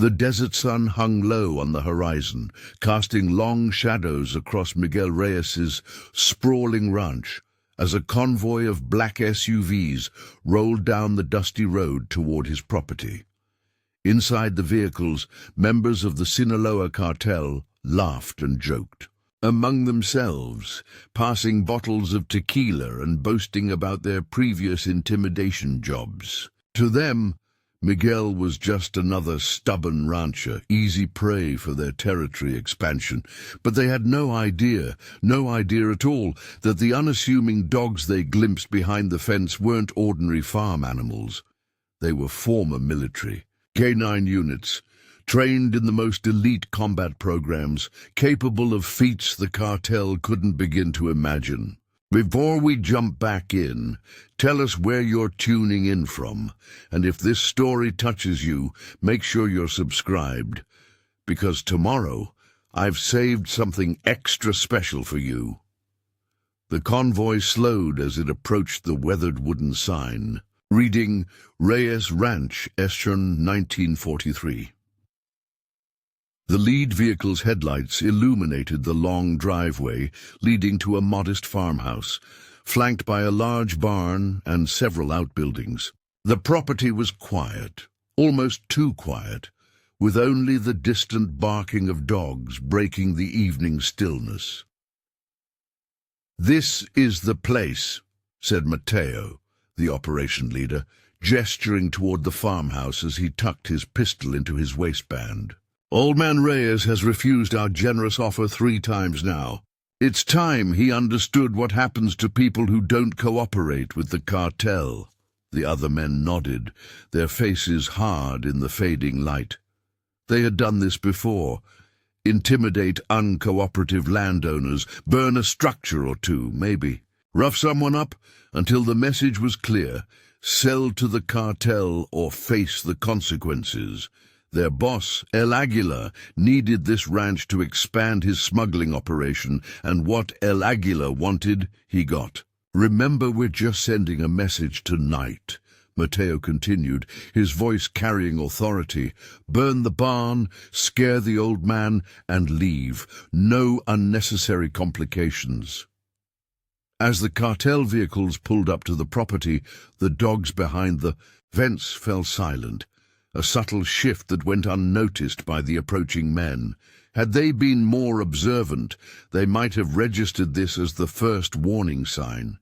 The desert sun hung low on the horizon, casting long shadows across Miguel Reyes's sprawling ranch as a convoy of black SUVs rolled down the dusty road toward his property. Inside the vehicles, members of the Sinaloa cartel laughed and joked among themselves, passing bottles of tequila and boasting about their previous intimidation jobs. To them, Miguel was just another stubborn rancher, easy prey for their territory expansion. But they had no idea at all, that the unassuming dogs they glimpsed behind the fence weren't ordinary farm animals. They were former military, K-9 units, trained in the most elite combat programs, capable of feats the cartel couldn't begin to imagine. Before we jump back in, tell us where you're tuning in from, and if this story touches you, make sure you're subscribed, because tomorrow I've saved something extra special for you. The convoy slowed as it approached the weathered wooden sign, reading Reyes Ranch, Eastern 1943. The lead vehicle's headlights illuminated the long driveway leading to a modest farmhouse, flanked by a large barn and several outbuildings. The property was quiet, almost too quiet, with only the distant barking of dogs breaking the evening stillness. "This is the place," said Mateo, the operation leader, gesturing toward the farmhouse as he tucked his pistol into his waistband. "Old man Reyes has refused our generous offer 3 times now. It's time he understood what happens to people who don't cooperate with the cartel." The other men nodded, their faces hard in the fading light. They had done this before. Intimidate uncooperative landowners, burn a structure or two, maybe. Rough someone up until the message was clear: sell to the cartel or face the consequences. Their boss, El Aguila, needed this ranch to expand his smuggling operation, and what El Aguila wanted, he got. "Remember, we're just sending a message tonight," Mateo continued, his voice carrying authority. "Burn the barn, scare the old man, and leave. No unnecessary complications." As the cartel vehicles pulled up to the property, the dogs behind the fence fell silent, a subtle shift that went unnoticed by the approaching men. Had they been more observant, they might have registered this as the first warning sign.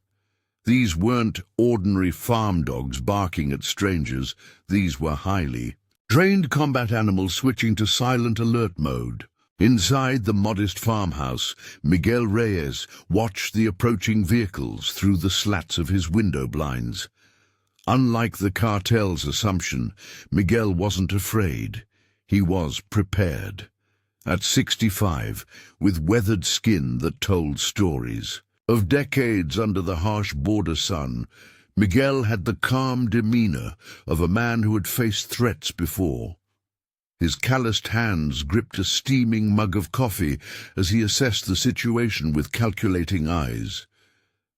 These weren't ordinary farm dogs barking at strangers. These were highly trained combat animals switching to silent alert mode. Inside the modest farmhouse, Miguel Reyes watched the approaching vehicles through the slats of his window blinds. Unlike the cartel's assumption, Miguel wasn't afraid. He was prepared. At 65, with weathered skin that told stories of decades under the harsh border sun, Miguel had the calm demeanor of a man who had faced threats before. His calloused hands gripped a steaming mug of coffee as he assessed the situation with calculating eyes.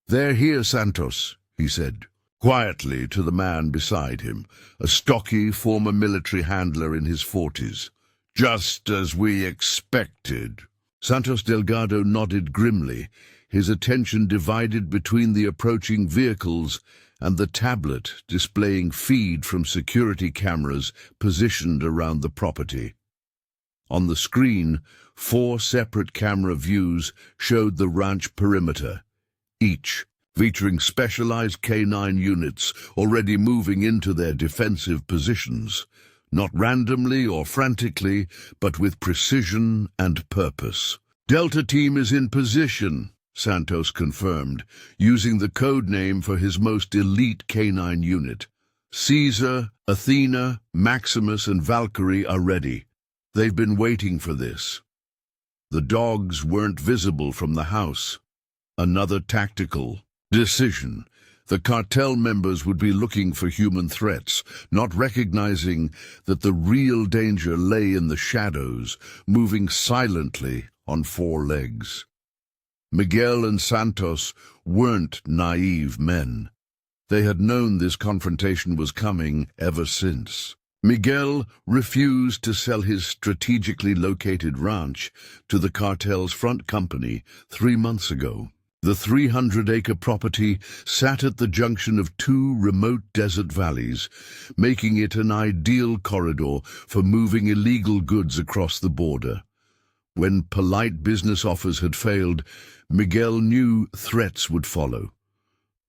"They're here, Santos," he said quietly to the man beside him, a stocky former military handler in his 40s. "Just as we expected." Santos Delgado nodded grimly, his attention divided between the approaching vehicles and the tablet displaying feed from security cameras positioned around the property. On the screen, 4 separate camera views showed the ranch perimeter, each featuring specialized K-9 units already moving into their defensive positions, not randomly or frantically, but with precision and purpose. "Delta Team is in position," Santos confirmed, using the code name for his most elite K-9 unit. "Caesar, Athena, Maximus, and Valkyrie are ready. They've been waiting for this." The dogs weren't visible from the house. Another tactical decision. The cartel members would be looking for human threats, not recognizing that the real danger lay in the shadows, moving silently on 4 legs. Miguel and Santos weren't naive men. They had known this confrontation was coming ever since. Miguel refused to sell his strategically located ranch to the cartel's front company 3 months ago. The 300-acre property sat at the junction of two remote desert valleys, making it an ideal corridor for moving illegal goods across the border. When polite business offers had failed, Miguel knew threats would follow.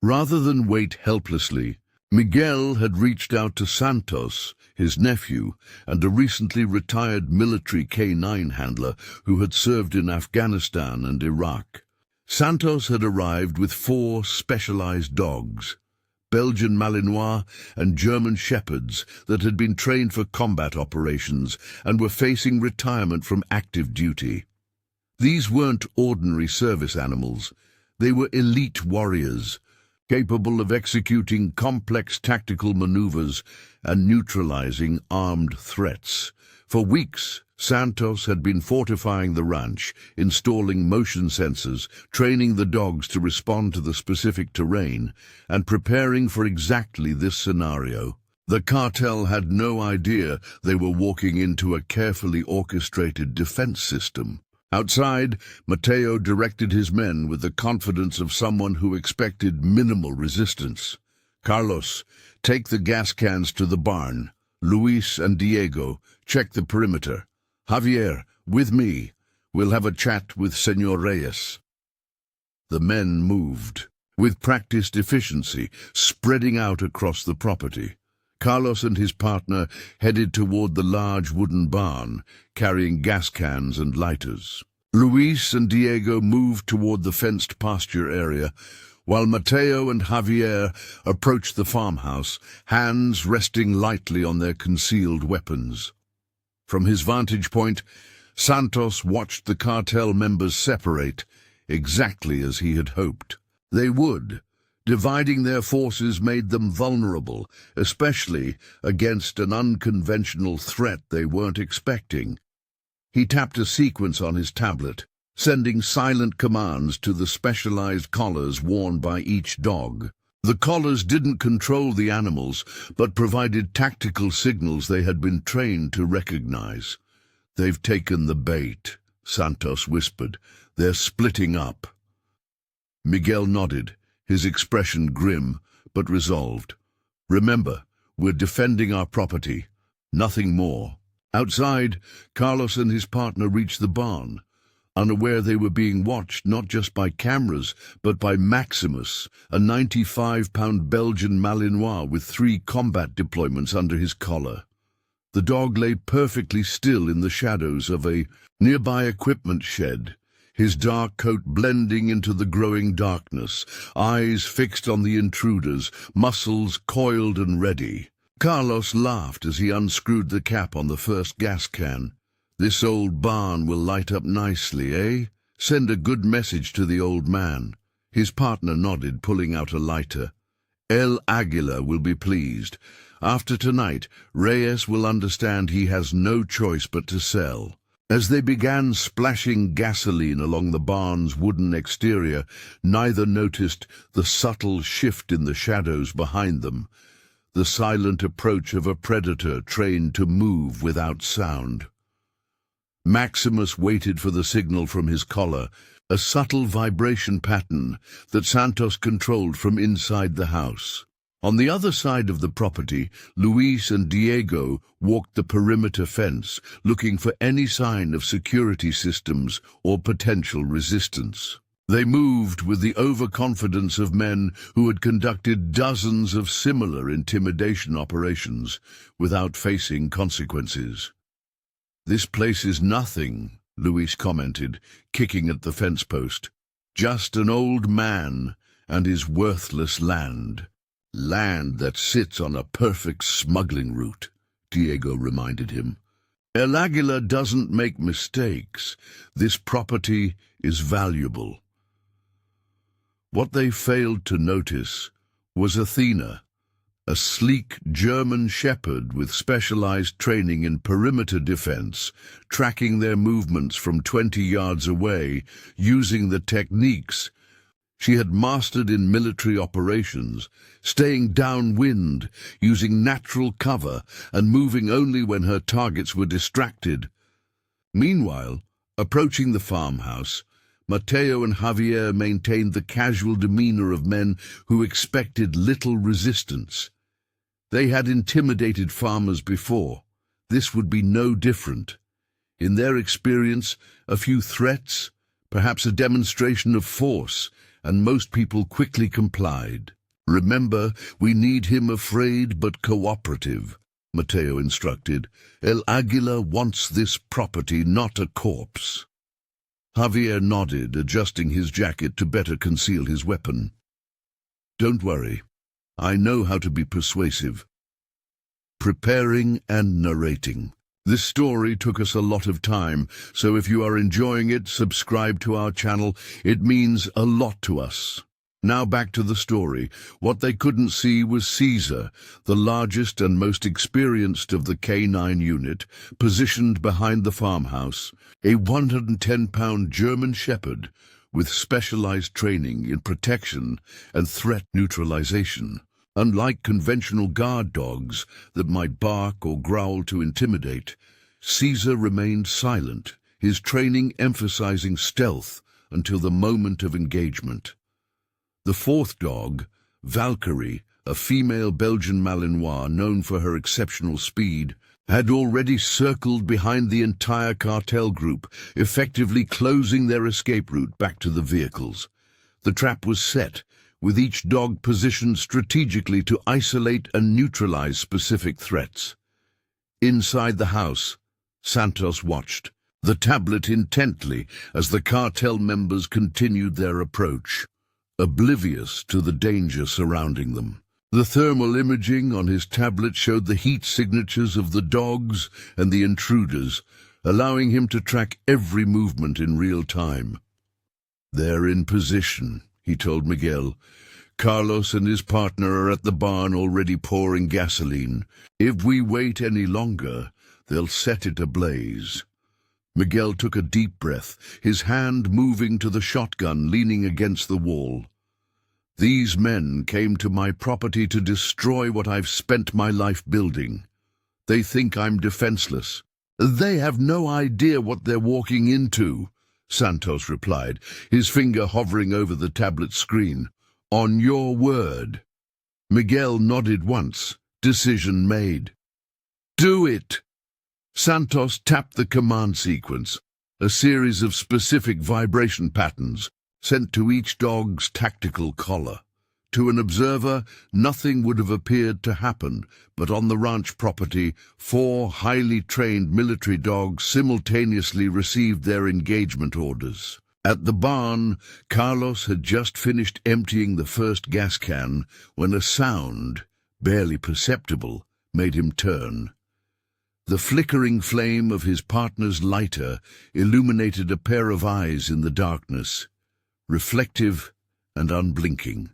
Rather than wait helplessly, Miguel had reached out to Santos, his nephew, and a recently retired military K-9 handler who had served in Afghanistan and Iraq. Santos had arrived with 4 specialized dogs, Belgian Malinois and German Shepherds that had been trained for combat operations and were facing retirement from active duty. These weren't ordinary service animals. They were elite warriors, capable of executing complex tactical maneuvers and neutralizing armed threats. For weeks, Santos had been fortifying the ranch, installing motion sensors, training the dogs to respond to the specific terrain, and preparing for exactly this scenario. The cartel had no idea they were walking into a carefully orchestrated defense system. Outside, Mateo directed his men with the confidence of someone who expected minimal resistance. "Carlos, take the gas cans to the barn. Luis and Diego, check the perimeter. Javier, with me. We'll have a chat with Senor Reyes." The men moved, with practiced efficiency, spreading out across the property. Carlos and his partner headed toward the large wooden barn, carrying gas cans and lighters. Luis and Diego moved toward the fenced pasture area, while Mateo and Javier approached the farmhouse, hands resting lightly on their concealed weapons. From his vantage point, Santos watched the cartel members separate, exactly as he had hoped. They would. Dividing their forces made them vulnerable, especially against an unconventional threat they weren't expecting. He tapped a sequence on his tablet, sending silent commands to the specialized collars worn by each dog. The collars didn't control the animals, but provided tactical signals they had been trained to recognize. "They've taken the bait," Santos whispered. "They're splitting up." Miguel nodded, his expression grim, but resolved. "Remember, we're defending our property, nothing more." Outside, Carlos and his partner reached the barn, unaware they were being watched not just by cameras, but by Maximus, a 95-pound Belgian Malinois with 3 combat deployments under his collar. The dog lay perfectly still in the shadows of a nearby equipment shed, his dark coat blending into the growing darkness, eyes fixed on the intruders, muscles coiled and ready. Carlos laughed as he unscrewed the cap on the first gas can. "This old barn will light up nicely, eh? Send a good message to the old man." His partner nodded, pulling out a lighter. "El Águila will be pleased. After tonight, Reyes will understand he has no choice but to sell." As they began splashing gasoline along the barn's wooden exterior, neither noticed the subtle shift in the shadows behind them, the silent approach of a predator trained to move without sound. Maximus waited for the signal from his collar, a subtle vibration pattern that Santos controlled from inside the house. On the other side of the property, Luis and Diego walked the perimeter fence, looking for any sign of security systems or potential resistance. They moved with the overconfidence of men who had conducted dozens of similar intimidation operations without facing consequences. "This place is nothing," Luis commented, kicking at the fence post. "Just an old man and his worthless land." "Land that sits on a perfect smuggling route," Diego reminded him. "El Águila doesn't make mistakes. This property is valuable." What they failed to notice was Athena, a sleek German shepherd with specialized training in perimeter defense, tracking their movements from 20 yards away, using the techniques She had mastered in military operations, staying downwind, using natural cover, and moving only when her targets were distracted. Meanwhile, approaching the farmhouse, Mateo and Javier maintained the casual demeanor of men who expected little resistance. They had intimidated farmers before. This would be no different. In their experience, a few threats, perhaps a demonstration of force, and most people quickly complied. "Remember, we need him afraid but cooperative," Mateo instructed. "El Águila wants this property, not a corpse." Javier nodded, adjusting his jacket to better conceal his weapon. "Don't worry. I know how to be persuasive." Preparing and narrating. This story took us a lot of time, so if you are enjoying it, subscribe to our channel. It means a lot to us. Now back to the story. What they couldn't see was Caesar, the largest and most experienced of the K9 unit, positioned behind the farmhouse, a 110-pound German shepherd with specialized training in protection and threat neutralization. Unlike conventional guard dogs that might bark or growl to intimidate, Caesar remained silent, his training emphasizing stealth until the moment of engagement. The fourth dog, Valkyrie, a female Belgian Malinois known for her exceptional speed, had already circled behind the entire cartel group, effectively closing their escape route back to the vehicles. The trap was set, with each dog positioned strategically to isolate and neutralize specific threats. Inside the house, Santos watched, the tablet intently, as the cartel members continued their approach, oblivious to the danger surrounding them. The thermal imaging on his tablet showed the heat signatures of the dogs and the intruders, allowing him to track every movement in real time. "They're in position," he told Miguel. "Carlos and his partner are at the barn already pouring gasoline. If we wait any longer, they'll set it ablaze." Miguel took a deep breath, his hand moving to the shotgun leaning against the wall. "These men came to my property to destroy what I've spent my life building. They think I'm defenseless. They have no idea what they're walking into," Santos replied, his finger hovering over the tablet screen. "On your word." Miguel nodded once. Decision made. "Do it!" Santos tapped the command sequence, a series of specific vibration patterns sent to each dog's tactical collar. To an observer, nothing would have appeared to happen, but on the ranch property, 4 highly trained military dogs simultaneously received their engagement orders. At the barn, Carlos had just finished emptying the first gas can when a sound, barely perceptible, made him turn. The flickering flame of his partner's lighter illuminated a pair of eyes in the darkness, reflective and unblinking.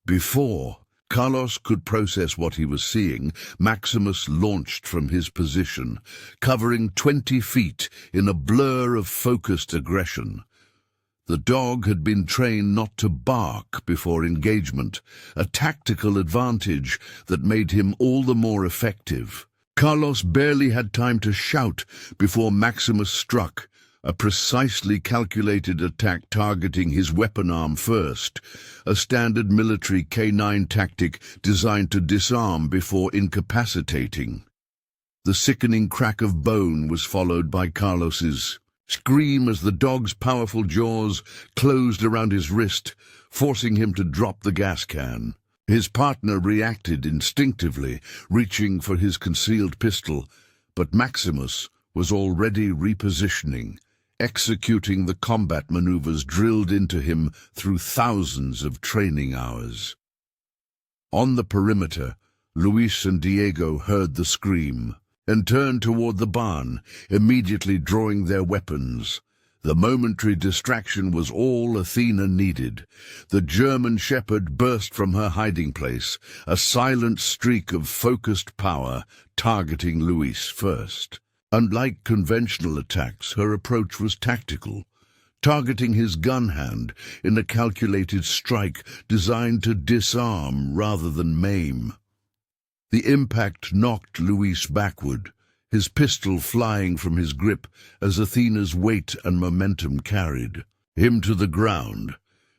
Before Carlos could process what he was seeing, Maximus launched from his position, covering 20 feet in a blur of focused aggression. The dog had been trained not to bark before engagement, a tactical advantage that made him all the more effective. Carlos barely had time to shout before Maximus struck, a precisely calculated attack targeting his weapon arm first, a standard military K9 tactic designed to disarm before incapacitating. The sickening crack of bone was followed by Carlos's scream as the dog's powerful jaws closed around his wrist, forcing him to drop the gas can. His partner reacted instinctively, reaching for his concealed pistol, but Maximus was already repositioning, executing the combat maneuvers drilled into him through thousands of training hours. On the perimeter, Luis and Diego heard the scream and turned toward the barn, immediately drawing their weapons. The momentary distraction was all Athena needed. The German shepherd burst from her hiding place, a silent streak of focused power, targeting Luis first. Unlike conventional attacks, her approach was tactical. targeting his gun hand in a calculated strike designed to disarm rather than maim. The impact knocked Luis backward, his pistol flying from his grip as Athena's weight and momentum carried him to the ground.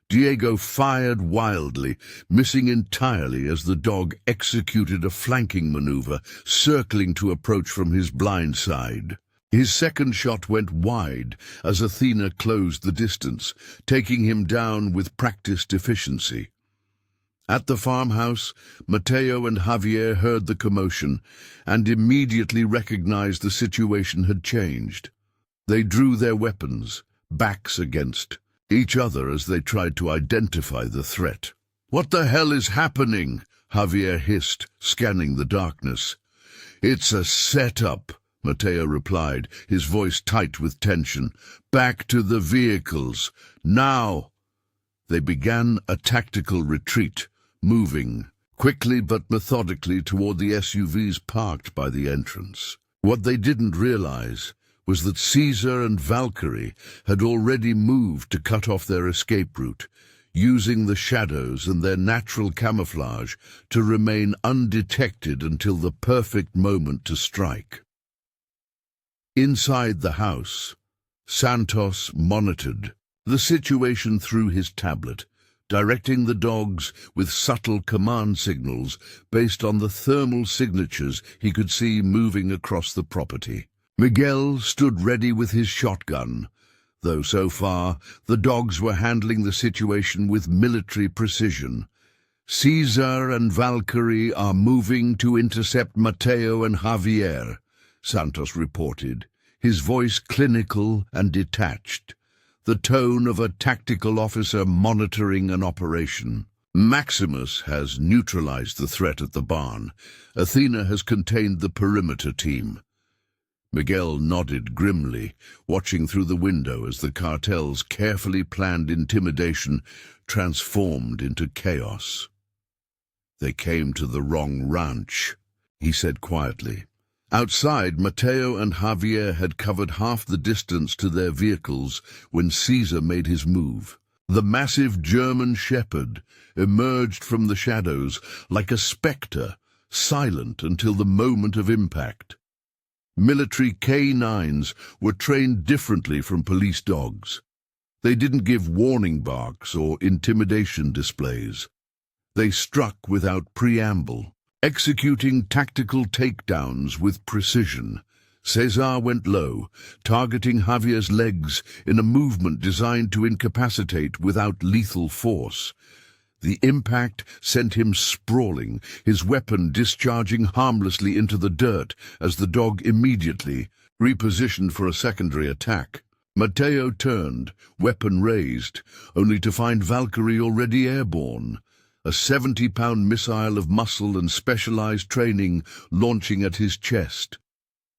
Diego fired wildly, missing entirely as the dog executed a flanking maneuver, circling to approach from his blind side. His second shot went wide as Athena closed the distance, taking him down with practiced efficiency. At the farmhouse, Mateo and Javier heard the commotion and immediately recognized the situation had changed. They drew their weapons, backs against each other as they tried to identify the threat. "What the hell is happening?" Javier hissed, scanning the darkness. "It's a setup," Mateo replied, his voice tight with tension. "Back to the vehicles, now!" They began a tactical retreat, moving quickly but methodically toward the SUVs parked by the entrance. What they didn't realize was that Caesar and Valkyrie had already moved to cut off their escape route, using the shadows and their natural camouflage to remain undetected until the perfect moment to strike. Inside the house, Santos monitored the situation through his tablet, directing the dogs with subtle command signals based on the thermal signatures he could see moving across the property. Miguel stood ready with his shotgun, though so far the dogs were handling the situation with military precision. "Caesar and Valkyrie are moving to intercept Mateo and Javier," Santos reported, his voice clinical and detached, the tone of a tactical officer monitoring an operation. "Maximus has neutralized the threat at the barn. Athena has contained the perimeter team." Miguel nodded grimly, watching through the window as the cartel's carefully planned intimidation transformed into chaos. "They came to the wrong ranch," he said quietly. Outside, Mateo and Javier had covered half the distance to their vehicles when Caesar made his move. The massive German shepherd emerged from the shadows like a spectre, silent until the moment of impact. Military K9s were trained differently from police dogs. They didn't give warning barks or intimidation displays. They struck without preamble, executing tactical takedowns with precision. Cesar went low, targeting Javier's legs in a movement designed to incapacitate without lethal force. The impact sent him sprawling, his weapon discharging harmlessly into the dirt as the dog immediately repositioned for a secondary attack. Mateo turned, weapon raised, only to find Valkyrie already airborne, a 70-pound missile of muscle and specialized training launching at his chest.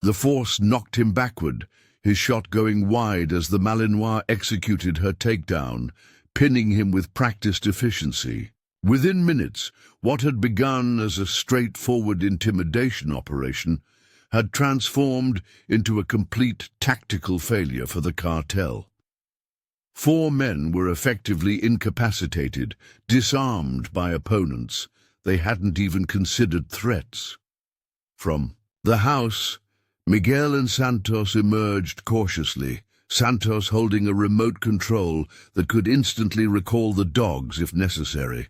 The force knocked him backward, his shot going wide as the Malinois executed her takedown, pinning him with practiced efficiency. Within minutes, what had begun as a straightforward intimidation operation had transformed into a complete tactical failure for the cartel. 4 men were effectively incapacitated, disarmed by opponents they hadn't even considered threats. From the house, Miguel and Santos emerged cautiously, Santos holding a remote control that could instantly recall the dogs if necessary.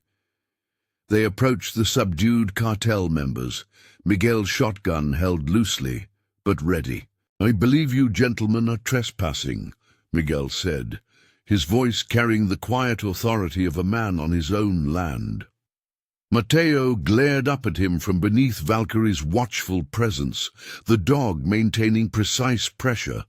They approached the subdued cartel members, Miguel's shotgun held loosely, but ready. "I believe you gentlemen are trespassing," Miguel said, his voice carrying the quiet authority of a man on his own land. Mateo glared up at him from beneath Valkyrie's watchful presence, the dog maintaining precise pressure.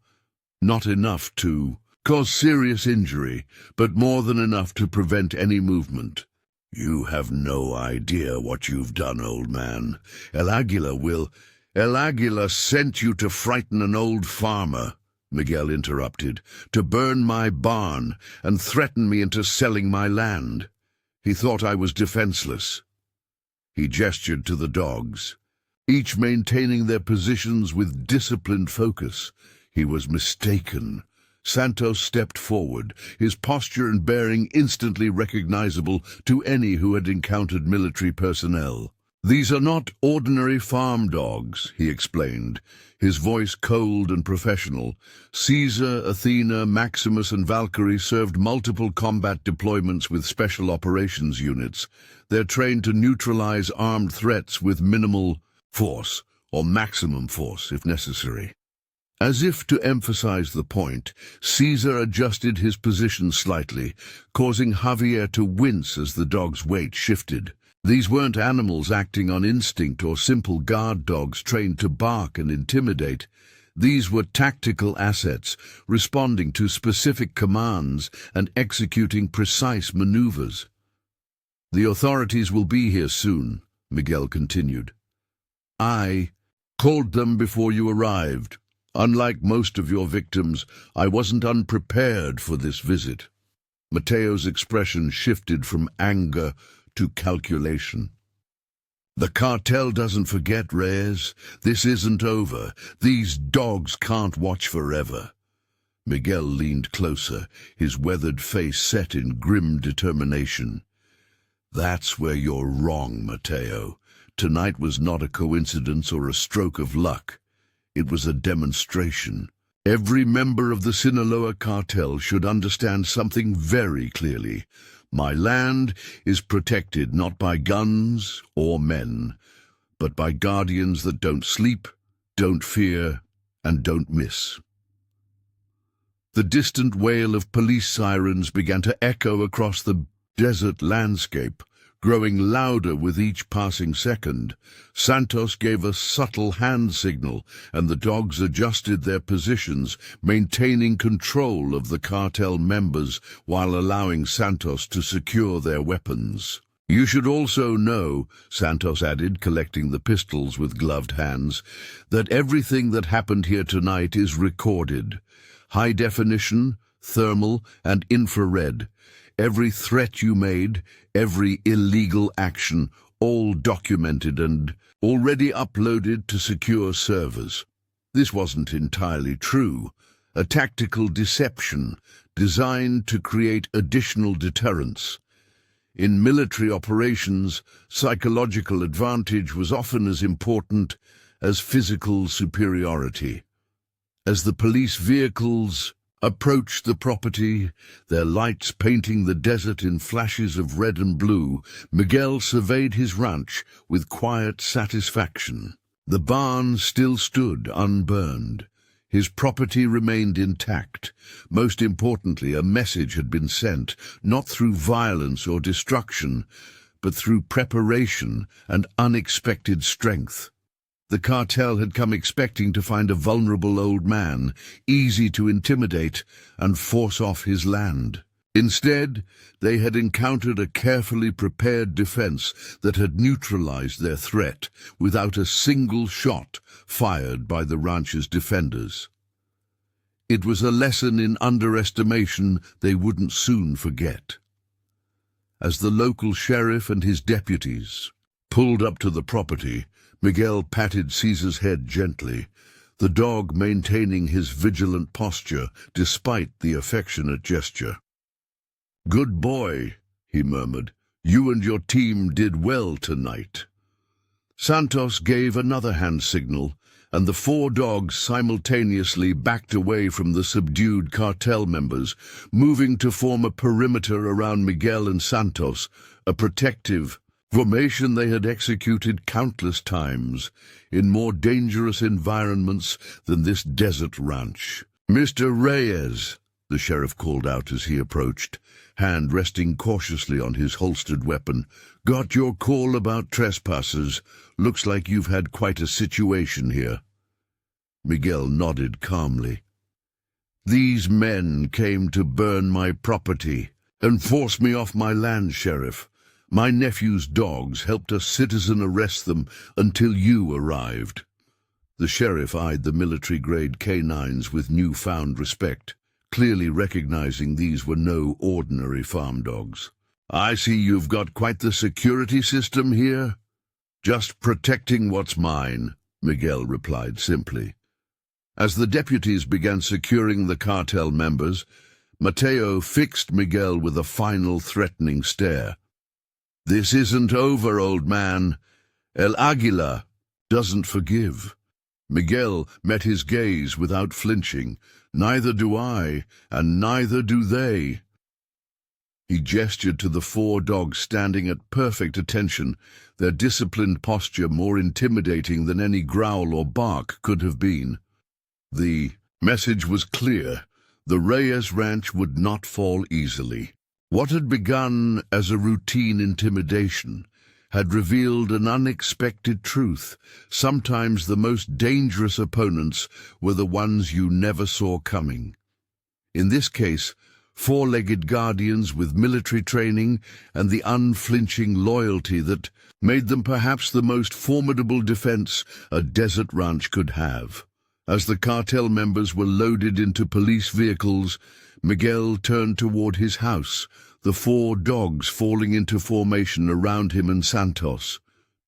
Not enough to cause serious injury, but more than enough to prevent any movement. "You have no idea what you've done, old man. El Aguila sent you to frighten an old farmer," Miguel interrupted, "to burn my barn and threaten me into selling my land. He thought I was defenseless." He gestured to the dogs, each maintaining their positions with disciplined focus. He was mistaken. Santos stepped forward, his posture and bearing instantly recognizable to any who had encountered military personnel. "These are not ordinary farm dogs," he explained, his voice cold and professional. "Caesar, Athena, Maximus, and Valkyrie served multiple combat deployments with special operations units. They're trained to neutralize armed threats with minimal force, or maximum force if necessary." As if to emphasize the point, Caesar adjusted his position slightly, causing Javier to wince as the dog's weight shifted. These weren't animals acting on instinct or simple guard dogs trained to bark and intimidate. These were tactical assets, responding to specific commands and executing precise maneuvers. "The authorities will be here soon," Miguel continued. "I called them before you arrived. Unlike most of your victims, I wasn't unprepared for this visit." Mateo's expression shifted from anger to calculation. "The cartel doesn't forget, Reyes. This isn't over. These dogs can't watch forever." Miguel leaned closer, his weathered face set in grim determination. "That's where you're wrong, Mateo. Tonight was not a coincidence or a stroke of luck. It was a demonstration. Every member of the Sinaloa cartel should understand something very clearly. My land is protected not by guns or men, but by guardians that don't sleep, don't fear, and don't miss." The distant wail of police sirens began to echo across the desert landscape, growing louder with each passing second. Santos gave a subtle hand signal, and the dogs adjusted their positions, maintaining control of the cartel members while allowing Santos to secure their weapons. "You should also know," Santos added, collecting the pistols with gloved hands, "that everything that happened here tonight is recorded. High definition, thermal, and infrared. Every threat you made, every illegal action, all documented and already uploaded to secure servers." This wasn't entirely true. A tactical deception designed to create additional deterrence. In military operations, psychological advantage was often as important as physical superiority. As the police vehicles approached the property, their lights painting the desert in flashes of red and blue, Miguel surveyed his ranch with quiet satisfaction. The barn still stood unburned. His property remained intact. Most importantly, a message had been sent, not through violence or destruction, but through preparation and unexpected strength. The cartel had come expecting to find a vulnerable old man, easy to intimidate and force off his land. Instead, they had encountered a carefully prepared defense that had neutralized their threat without a single shot fired by the ranch's defenders. It was a lesson in underestimation they wouldn't soon forget. As the local sheriff and his deputies pulled up to the property, Miguel patted Caesar's head gently, the dog maintaining his vigilant posture despite the affectionate gesture. "Good boy," he murmured. "You and your team did well tonight." Santos gave another hand signal, and the 4 dogs simultaneously backed away from the subdued cartel members, moving to form a perimeter around Miguel and Santos, a protective formation they had executed countless times in more dangerous environments than this desert ranch. "Mr. Reyes," the sheriff called out as he approached, hand resting cautiously on his holstered weapon. "Got your call about trespassers. Looks like you've had quite a situation here." Miguel nodded calmly. "These men came to burn my property and force me off my land, Sheriff. My nephew's dogs helped a citizen arrest them until you arrived." The sheriff eyed the military-grade canines with newfound respect, clearly recognizing these were no ordinary farm dogs. "I see you've got quite the security system here." "Just protecting what's mine," Miguel replied simply. As the deputies began securing the cartel members, Mateo fixed Miguel with a final threatening stare. "This isn't over, old man. El Águila doesn't forgive." Miguel met his gaze without flinching. "Neither do I, and neither do they." He gestured to the 4 dogs standing at perfect attention, their disciplined posture more intimidating than any growl or bark could have been. The message was clear. The Reyes Ranch would not fall easily. What had begun as a routine intimidation had revealed an unexpected truth. Sometimes the most dangerous opponents were the ones you never saw coming. In this case, 4-legged guardians with military training and the unflinching loyalty that made them perhaps the most formidable defense a desert ranch could have. As the cartel members were loaded into police vehicles, Miguel turned toward his house, the 4 dogs falling into formation around him and Santos.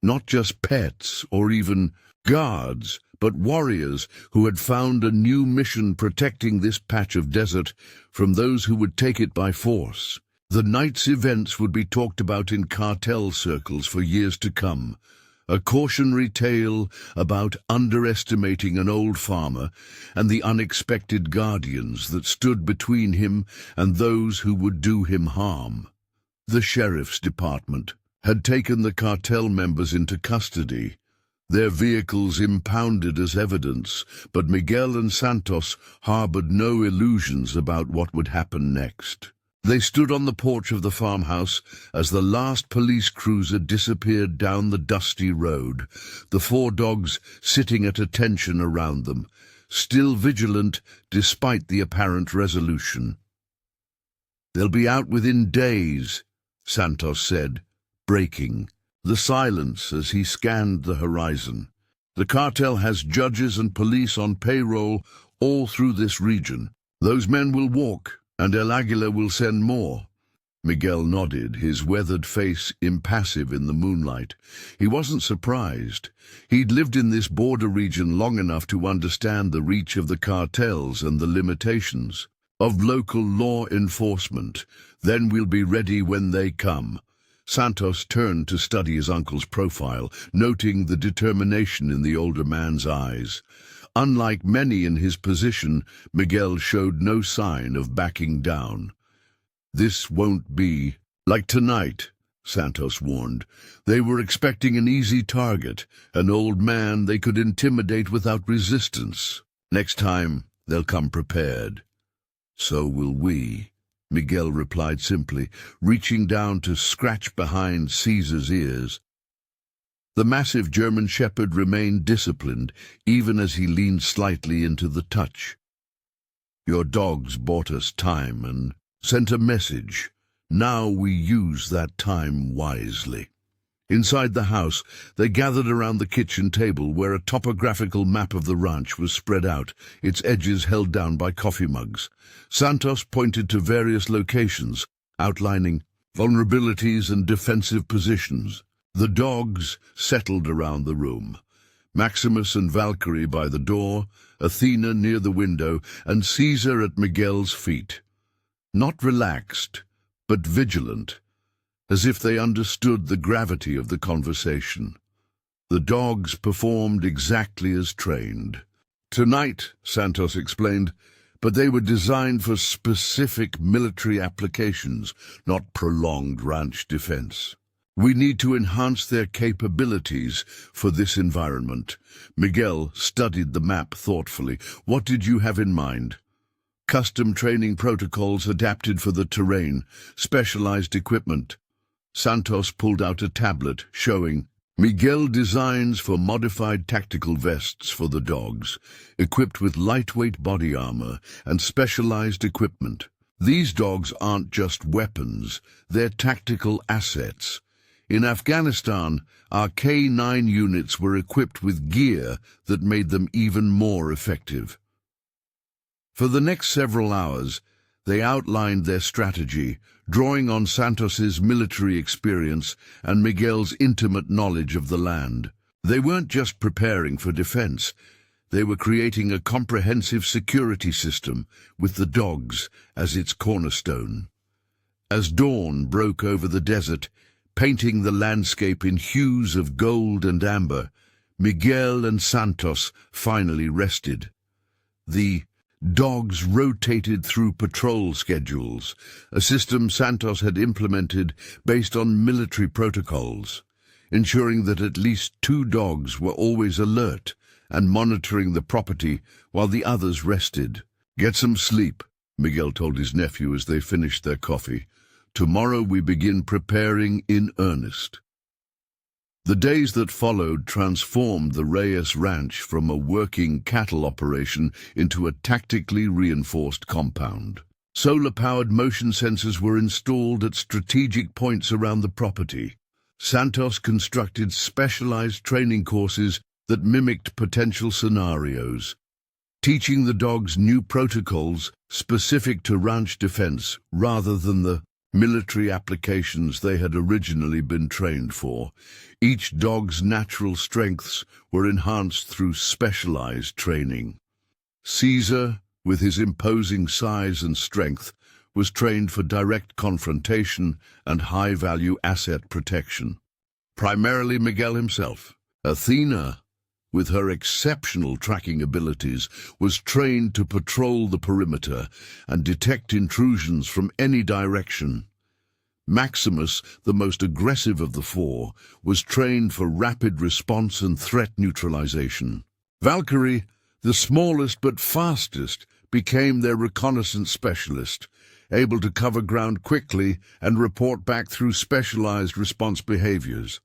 Not just pets or even guards, but warriors who had found a new mission protecting this patch of desert from those who would take it by force. The night's events would be talked about in cartel circles for years to come. A cautionary tale about underestimating an old farmer and the unexpected guardians that stood between him and those who would do him harm. The sheriff's department had taken the cartel members into custody, their vehicles impounded as evidence, but Miguel and Santos harbored no illusions about what would happen next. They stood on the porch of the farmhouse as the last police cruiser disappeared down the dusty road, the 4 dogs sitting at attention around them, still vigilant despite the apparent resolution. "They'll be out within days," Santos said, breaking the silence as he scanned the horizon. "The cartel has judges and police on payroll all through this region. Those men will walk, and El Águila will send more." Miguel nodded, his weathered face impassive in the moonlight. He wasn't surprised. He'd lived in this border region long enough to understand the reach of the cartels and the limitations of local law enforcement. "Then we'll be ready when they come." Santos turned to study his uncle's profile, noting the determination in the older man's eyes. Unlike many in his position, Miguel showed no sign of backing down. "This won't be like tonight," Santos warned. They were expecting an easy target, an old man they could intimidate without resistance. "Next time, they'll come prepared." "So will we," Miguel replied simply, reaching down to scratch behind Caesar's ears. The massive German shepherd remained disciplined, even as he leaned slightly into the touch. "Your dogs bought us time and sent a message. Now we use that time wisely." Inside the house, they gathered around the kitchen table where a topographical map of the ranch was spread out, its edges held down by coffee mugs. Santos pointed to various locations, outlining vulnerabilities and defensive positions. The dogs settled around the room, Maximus and Valkyrie by the door, Athena near the window, and Caesar at Miguel's feet. Not relaxed, but vigilant, as if they understood the gravity of the conversation. The dogs performed exactly as trained. "Tonight," Santos explained, "but they were designed for specific military applications, not prolonged ranch defense. We need to enhance their capabilities for this environment." Miguel studied the map thoughtfully. "What did you have in mind?" "Custom training protocols adapted for the terrain, specialized equipment." Santos pulled out a tablet showing Miguel designs for modified tactical vests for the dogs, equipped with lightweight body armor and specialized equipment. These dogs aren't just weapons, they're tactical assets. In Afghanistan, our K-9 units were equipped with gear that made them even more effective. For the next several hours, they outlined their strategy, drawing on Santos's military experience and Miguel's intimate knowledge of the land. They weren't just preparing for defense, They were creating a comprehensive security system with the dogs as its cornerstone. As dawn broke over the desert, painting the landscape in hues of gold and amber, Miguel and Santos finally rested. The dogs rotated through patrol schedules, a system Santos had implemented based on military protocols, ensuring that at least 2 dogs were always alert and monitoring the property while the others rested. "Get some sleep," Miguel told his nephew as they finished their coffee. "Tomorrow we begin preparing in earnest." The days that followed transformed the Reyes Ranch from a working cattle operation into a tactically reinforced compound. Solar-powered motion sensors were installed at strategic points around the property. Santos constructed specialized training courses that mimicked potential scenarios, teaching the dogs new protocols specific to ranch defense rather than the military applications they had originally been trained for. Each dog's natural strengths were enhanced through specialized training. Caesar, with his imposing size and strength, was trained for direct confrontation and high-value asset protection. Primarily Miguel himself. Athena, with her exceptional tracking abilities, was trained to patrol the perimeter and detect intrusions from any direction. Maximus, the most aggressive of the 4, was trained for rapid response and threat neutralization. Valkyrie, the smallest but fastest, became their reconnaissance specialist, able to cover ground quickly and report back through specialized response behaviors.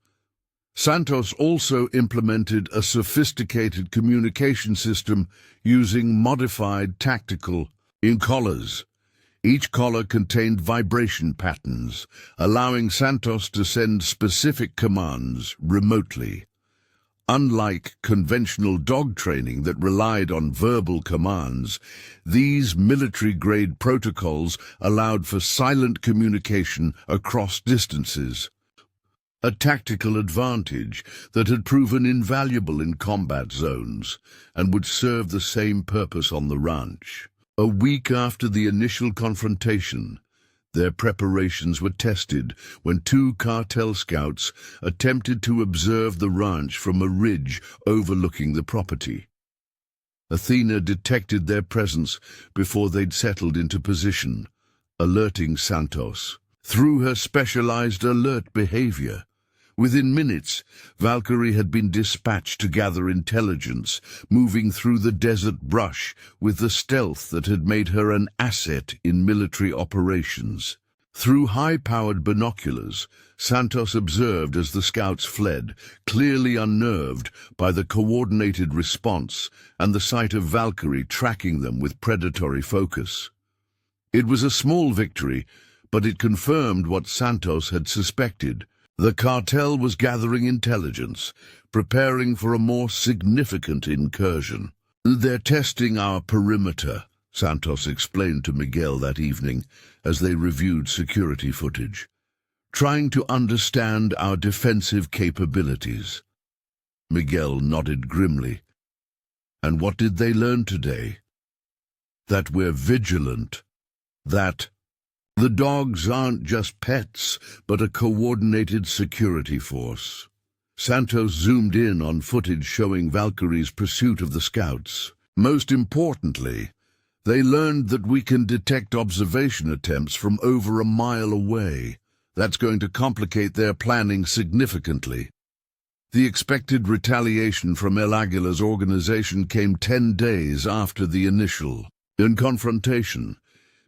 Santos also implemented a sophisticated communication system using modified tactical collars. Each collar contained vibration patterns, allowing Santos to send specific commands remotely. Unlike conventional dog training that relied on verbal commands, these military-grade protocols allowed for silent communication across distances, a tactical advantage that had proven invaluable in combat zones and would serve the same purpose on the ranch. A week after the initial confrontation, their preparations were tested when 2 cartel scouts attempted to observe the ranch from a ridge overlooking the property. Athena detected their presence before they'd settled into position, alerting Santos. Through her specialized alert behavior, within minutes, Valkyrie had been dispatched to gather intelligence, moving through the desert brush with the stealth that had made her an asset in military operations. Through high-powered binoculars, Santos observed as the scouts fled, clearly unnerved by the coordinated response and the sight of Valkyrie tracking them with predatory focus. It was a small victory, but it confirmed what Santos had suspected. The cartel was gathering intelligence, preparing for a more significant incursion. "They're testing our perimeter," Santos explained to Miguel that evening as they reviewed security footage, "trying to understand our defensive capabilities." Miguel nodded grimly. "And what did they learn today?" "That we're vigilant. That the dogs aren't just pets, but a coordinated security force." Santos zoomed in on footage showing Valkyrie's pursuit of the scouts. "Most importantly, they learned that we can detect observation attempts from over a mile away. That's going to complicate their planning significantly." The expected retaliation from El Aguilar's organization came 10 days after the initial confrontation.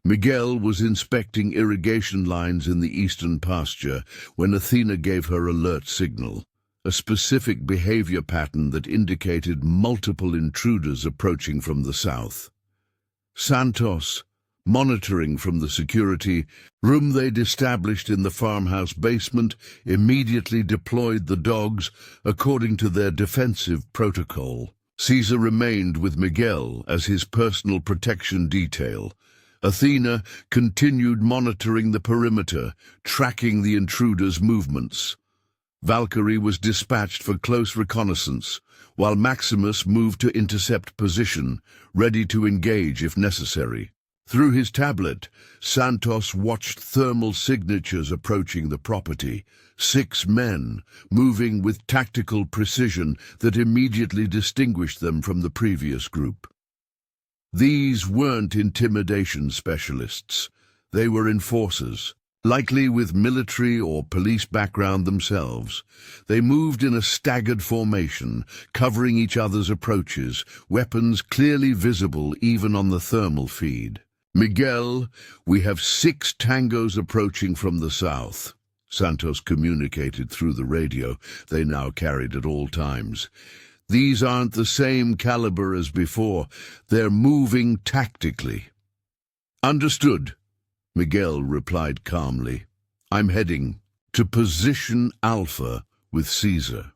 Miguel was inspecting irrigation lines in the eastern pasture when Athena gave her alert signal, a specific behavior pattern that indicated multiple intruders approaching from the south. Santos, monitoring from the security room they'd established in the farmhouse basement, immediately deployed the dogs according to their defensive protocol. Caesar remained with Miguel as his personal protection detail. Athena continued monitoring the perimeter, tracking the intruders' movements. Valkyrie was dispatched for close reconnaissance, while Maximus moved to intercept position, ready to engage if necessary. Through his tablet, Santos watched thermal signatures approaching the property, 6 men, moving with tactical precision that immediately distinguished them from the previous group. These weren't intimidation specialists. They were enforcers, likely with military or police background themselves. They moved in a staggered formation, covering each other's approaches, weapons clearly visible even on the thermal feed. "Miguel, we have 6 tangos approaching from the south," Santos communicated through the radio they now carried at all times. "These aren't the same caliber as before. They're moving tactically." "Understood," Miguel replied calmly. "I'm heading to Position Alpha with Caesar."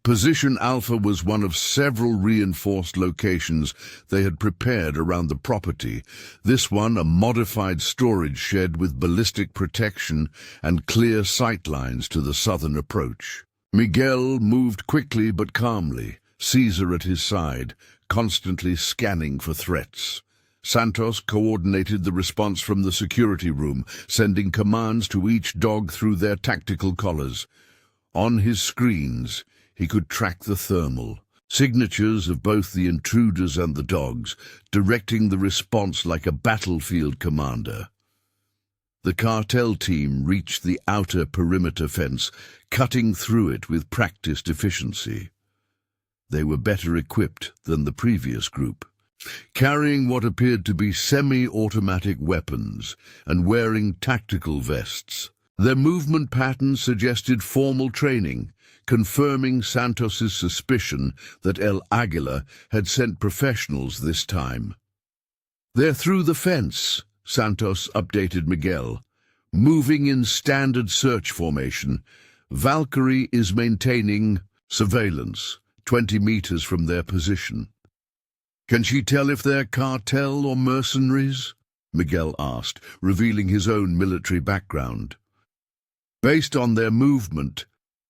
Position Alpha was one of several reinforced locations they had prepared around the property, this one a modified storage shed with ballistic protection and clear sightlines to the southern approach. Miguel moved quickly but calmly, Caesar at his side, constantly scanning for threats. Santos coordinated the response from the security room, sending commands to each dog through their tactical collars. On his screens, he could track the thermal signatures of both the intruders and the dogs, directing the response like a battlefield commander. The cartel team reached the outer perimeter fence, cutting through it with practiced efficiency. They were better equipped than the previous group, carrying what appeared to be semi-automatic weapons and wearing tactical vests. Their movement patterns suggested formal training, confirming Santos's suspicion that El Aguila had sent professionals this time. "They're through the fence," Santos updated Miguel. "Moving in standard search formation. Valkyrie is maintaining surveillance 20 meters from their position." "Can she tell if they're cartel or mercenaries?" Miguel asked, revealing his own military background. "Based on their movement,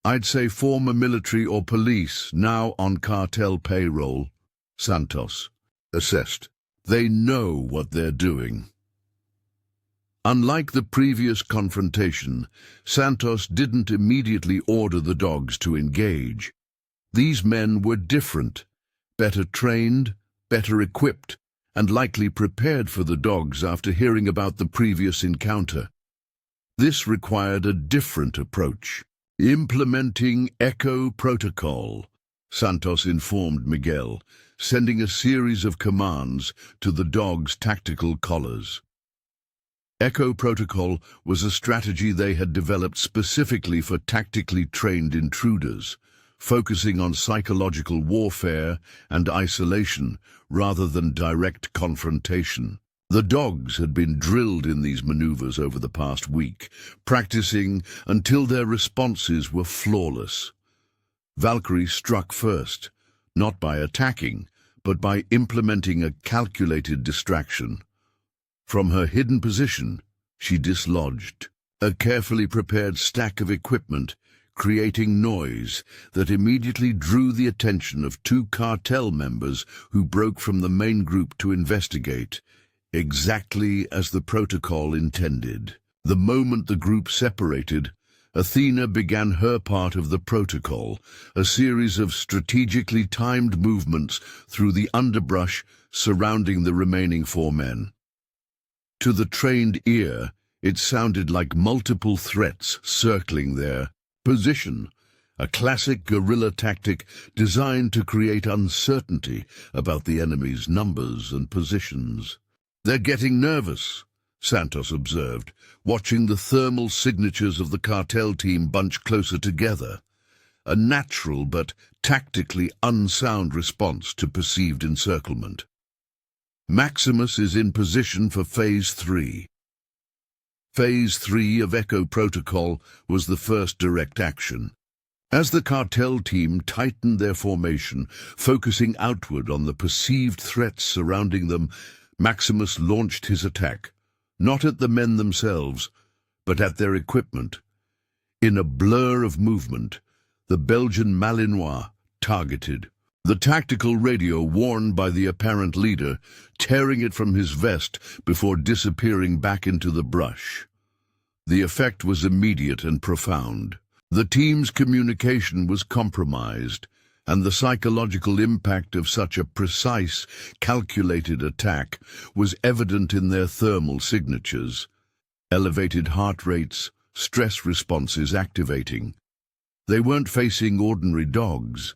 I'd say former military or police, now on cartel payroll," Santos assessed. "They know what they're doing." Unlike the previous confrontation, Santos didn't immediately order the dogs to engage. These men were different, better trained, better equipped, and likely prepared for the dogs after hearing about the previous encounter. This required a different approach. "Implementing Echo Protocol," Santos informed Miguel, sending a series of commands to the dog's tactical collars. Echo Protocol was a strategy they had developed specifically for tactically trained intruders, focusing on psychological warfare and isolation rather than direct confrontation. The dogs had been drilled in these maneuvers over the past week, practicing until their responses were flawless. Valkyrie struck first, not by attacking, but by implementing a calculated distraction. From her hidden position, she dislodged a carefully prepared stack of equipment, creating noise that immediately drew the attention of 2 cartel members who broke from the main group to investigate, exactly as the protocol intended. The moment the group separated, Athena began her part of the protocol, a series of strategically timed movements through the underbrush surrounding the remaining 4 men. To the trained ear, it sounded like multiple threats circling their position, a classic guerrilla tactic designed to create uncertainty about the enemy's numbers and positions. "They're getting nervous," Santos observed, watching the thermal signatures of the cartel team bunch closer together, a natural but tactically unsound response to perceived encirclement. "Maximus is in position for Phase 3. Phase 3 of Echo Protocol was the first direct action. As the cartel team tightened their formation, focusing outward on the perceived threats surrounding them, Maximus launched his attack, not at the men themselves, but at their equipment. In a blur of movement, the Belgian Malinois targeted. The tactical radio warned by the apparent leader, tearing it from his vest before disappearing back into the brush. The effect was immediate and profound. The team's communication was compromised, and the psychological impact of such a precise, calculated attack was evident in their thermal signatures. Elevated heart rates, stress responses activating. They weren't facing ordinary dogs.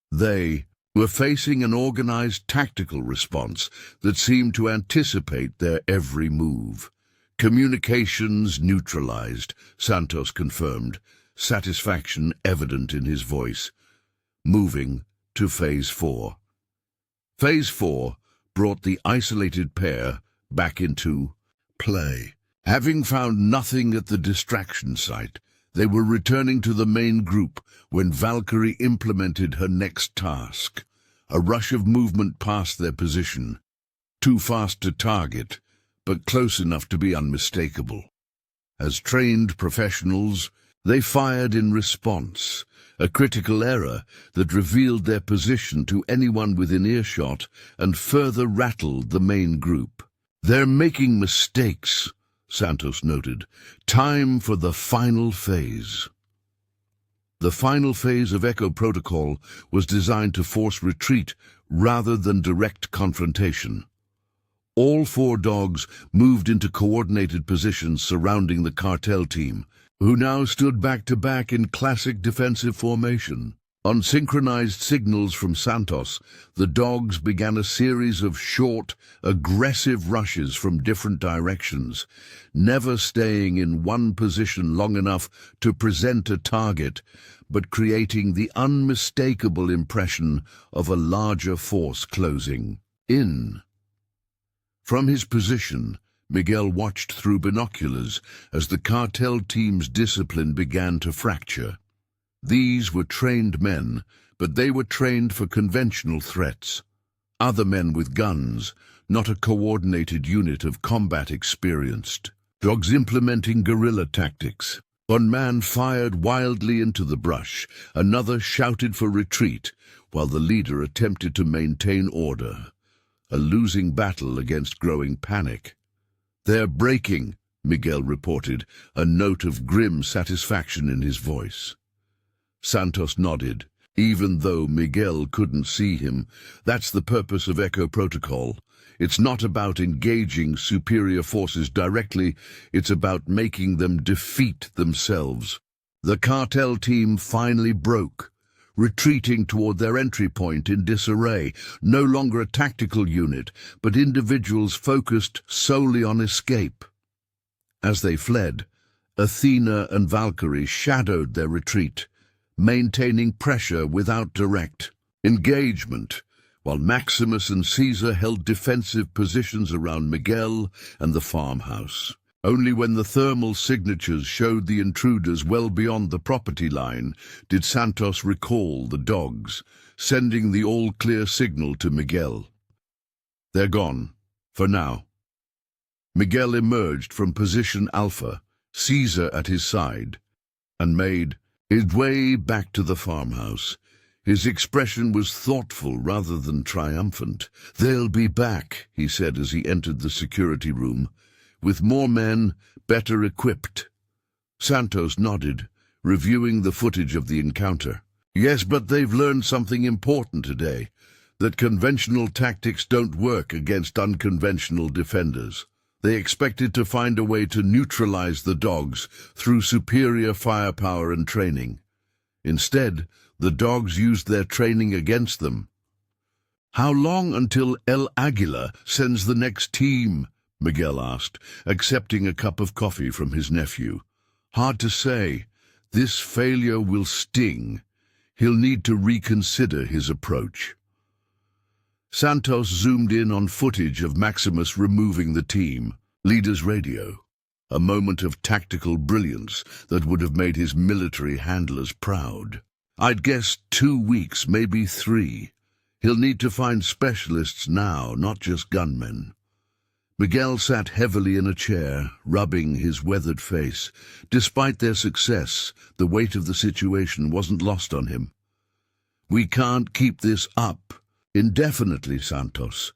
They were facing an organized tactical response that seemed to anticipate their every move. Communications neutralized, Santos confirmed, satisfaction evident in his voice. Moving to Phase 4. Phase 4 brought the isolated pair back into play. Having found nothing at the distraction site, they were returning to the main group when Valkyrie implemented her next task. A rush of movement past their position. Too fast to target, but close enough to be unmistakable. As trained professionals, they fired in response, a critical error that revealed their position to anyone within earshot and further rattled the main group. "They're making mistakes," Santos noted. "Time for the final phase." The final phase of Echo Protocol was designed to force retreat rather than direct confrontation. All 4 dogs moved into coordinated positions surrounding the Cartel team, who now stood back-to-back in classic defensive formation. On synchronized signals from Santos, the dogs began a series of short, aggressive rushes from different directions, never staying in one position long enough to present a target, but creating the unmistakable impression of a larger force closing in. From his position, Miguel watched through binoculars as the Cartel team's discipline began to fracture. These were trained men, but they were trained for conventional threats. Other men with guns, not a coordinated unit of combat experienced. Dogs implementing guerrilla tactics. One man fired wildly into the brush, another shouted for retreat, while the leader attempted to maintain order. A losing battle against growing panic. "They're breaking," Miguel reported, a note of grim satisfaction in his voice. Santos nodded, even though Miguel couldn't see him. "That's the purpose of Echo Protocol. It's not about engaging superior forces directly, it's about making them defeat themselves." The Cartel team finally broke, retreating toward their entry point in disarray, no longer a tactical unit, but individuals focused solely on escape. As they fled, Athena and Valkyrie shadowed their retreat, maintaining pressure without direct engagement, while Maximus and Caesar held defensive positions around Miguel and the farmhouse. Only when the thermal signatures showed the intruders well beyond the property line did Santos recall the dogs, sending the all-clear signal to Miguel. "They're gone, for now." Miguel emerged from position Alpha, Caesar at his side, and made his way back to the farmhouse. His expression was thoughtful rather than triumphant. "They'll be back," he said as he entered the security room, "with more men, better equipped." Santos nodded, reviewing the footage of the encounter. "Yes, but they've learned something important today, that conventional tactics don't work against unconventional defenders. They expected to find a way to neutralize the dogs through superior firepower and training. Instead, the dogs used their training against them." "How long until El Aguila sends the next team?" Miguel asked, accepting a cup of coffee from his nephew. "Hard to say. This failure will sting. He'll need to reconsider his approach." Santos zoomed in on footage of Maximus removing the team, leader's radio. A moment of tactical brilliance that would have made his military handlers proud. "I'd guess 2 weeks, maybe 3. He'll need to find specialists now, not just gunmen." Miguel sat heavily in a chair, rubbing his weathered face. Despite their success, the weight of the situation wasn't lost on him. "We can't keep this up indefinitely, Santos.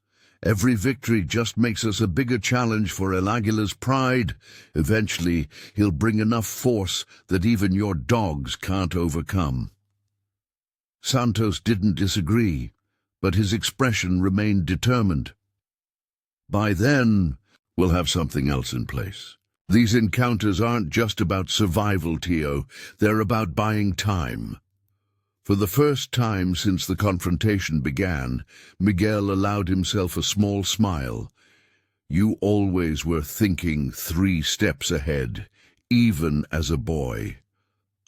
Every victory just makes us a bigger challenge for El Aguila's pride. Eventually, he'll bring enough force that even your dogs can't overcome." Santos didn't disagree, but his expression remained determined. "By then, we'll have something else in place. These encounters aren't just about survival, Tio. They're about buying time." For the first time since the confrontation began, Miguel allowed himself a small smile. "You always were thinking 3 steps ahead, even as a boy."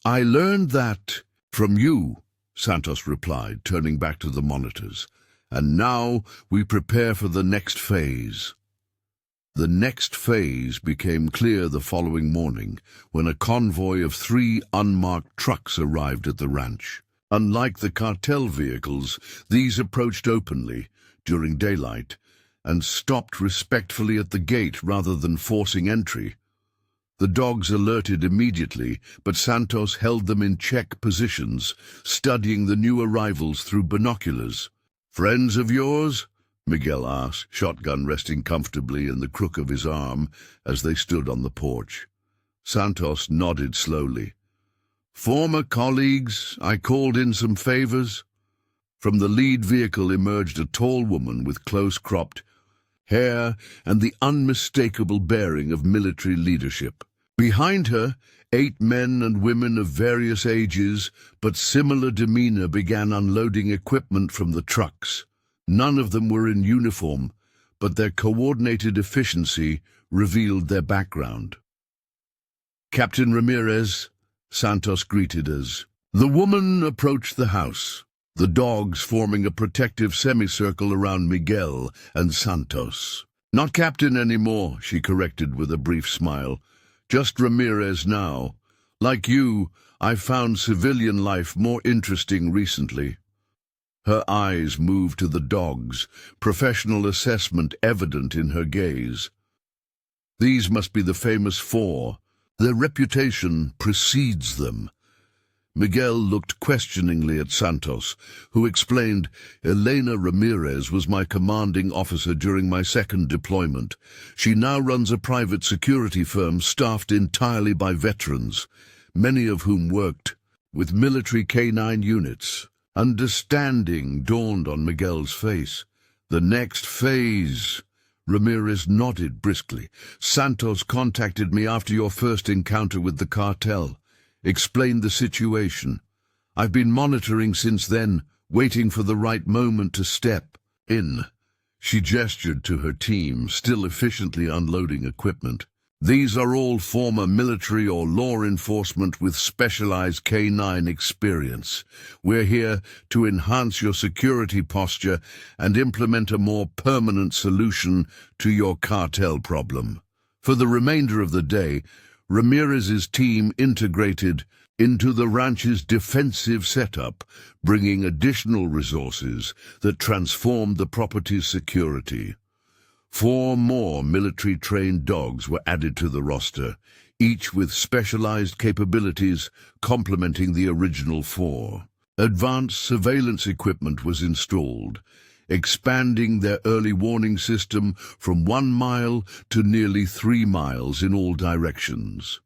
"I learned that from you," Santos replied, turning back to the monitors. "And now we prepare for the next phase." The next phase became clear the following morning, when a convoy of 3 unmarked trucks arrived at the ranch. Unlike the cartel vehicles, these approached openly, during daylight, and stopped respectfully at the gate rather than forcing entry. The dogs alerted immediately, but Santos held them in check positions, studying the new arrivals through binoculars. "Friends of yours?" Miguel asked, shotgun resting comfortably in the crook of his arm as they stood on the porch. Santos nodded slowly. "Former colleagues, I called in some favors." From the lead vehicle emerged a tall woman with close-cropped hair and the unmistakable bearing of military leadership. Behind her, 8 men and women of various ages but similar demeanor began unloading equipment from the trucks. None of them were in uniform, but their coordinated efficiency revealed their background. "Captain Ramirez," Santos greeted us. The woman approached the house, the dogs forming a protective semicircle around Miguel and Santos. "Not captain anymore," she corrected with a brief smile. "Just Ramirez now. Like you, I've found civilian life more interesting recently." Her eyes moved to the dogs, professional assessment evident in her gaze. "These must be the famous 4. Their reputation precedes them." Miguel looked questioningly at Santos, who explained, "Elena Ramirez was my commanding officer during my 2nd deployment. She now runs a private security firm staffed entirely by veterans, many of whom worked with military K-9 units." Understanding dawned on Miguel's face. "The next phase." Ramirez nodded briskly. "Santos contacted me after your first encounter with the cartel. Explained the situation. I've been monitoring since then, waiting for the right moment to step in." She gestured to her team, still efficiently unloading equipment. "These are all former military or law enforcement with specialized K-9 experience. We're here to enhance your security posture and implement a more permanent solution to your cartel problem." For the remainder of the day, Ramirez's team integrated into the ranch's defensive setup, bringing additional resources that transformed the property's security. 4 more military-trained dogs were added to the roster, each with specialized capabilities complementing the original 4. Advanced surveillance equipment was installed, expanding their early warning system from 1 mile to nearly 3 miles in all directions.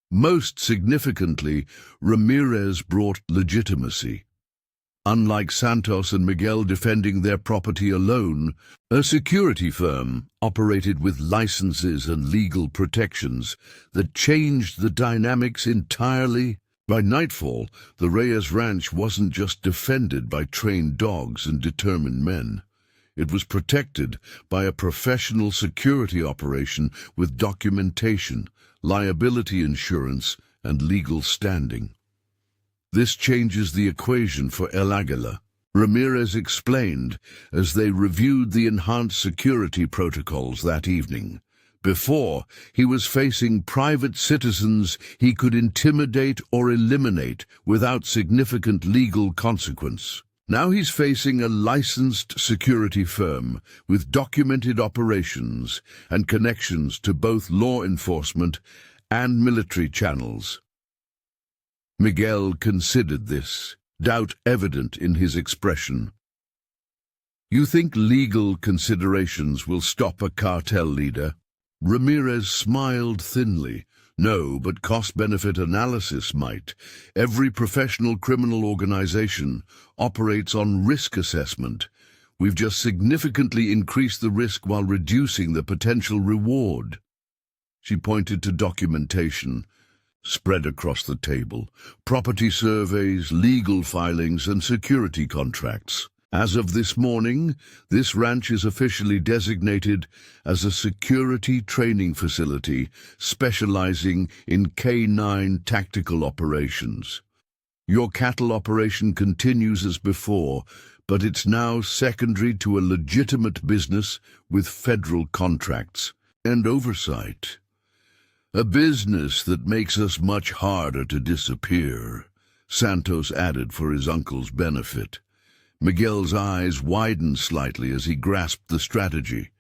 Most significantly, Ramirez brought legitimacy. Unlike Santos and Miguel defending their property alone, a security firm operated with licenses and legal protections that changed the dynamics entirely. By nightfall, the Reyes Ranch wasn't just defended by trained dogs and determined men. It was protected by a professional security operation with documentation, liability insurance, and legal standing. "This changes the equation for El Aguila," Ramirez explained as they reviewed the enhanced security protocols that evening. Before, he was facing private citizens he could intimidate or eliminate without significant legal consequence. Now he's facing a licensed security firm with documented operations and connections to both law enforcement and military channels. Miguel considered this, doubt evident in his expression. You think legal considerations will stop a cartel leader? Ramirez smiled thinly. No, but cost-benefit analysis might. Every professional criminal organization operates on risk assessment. We've just significantly increased the risk while reducing the potential reward. She pointed to documentation spread across the table, property surveys, legal filings, and security contracts. As of this morning, this ranch is officially designated as a security training facility specializing in K-9 tactical operations. Your cattle operation continues as before, but it's now secondary to a legitimate business with federal contracts and oversight. A business that makes us much harder to disappear, Santos added for his uncle's benefit. Miguel's eyes widened slightly as he grasped the strategy.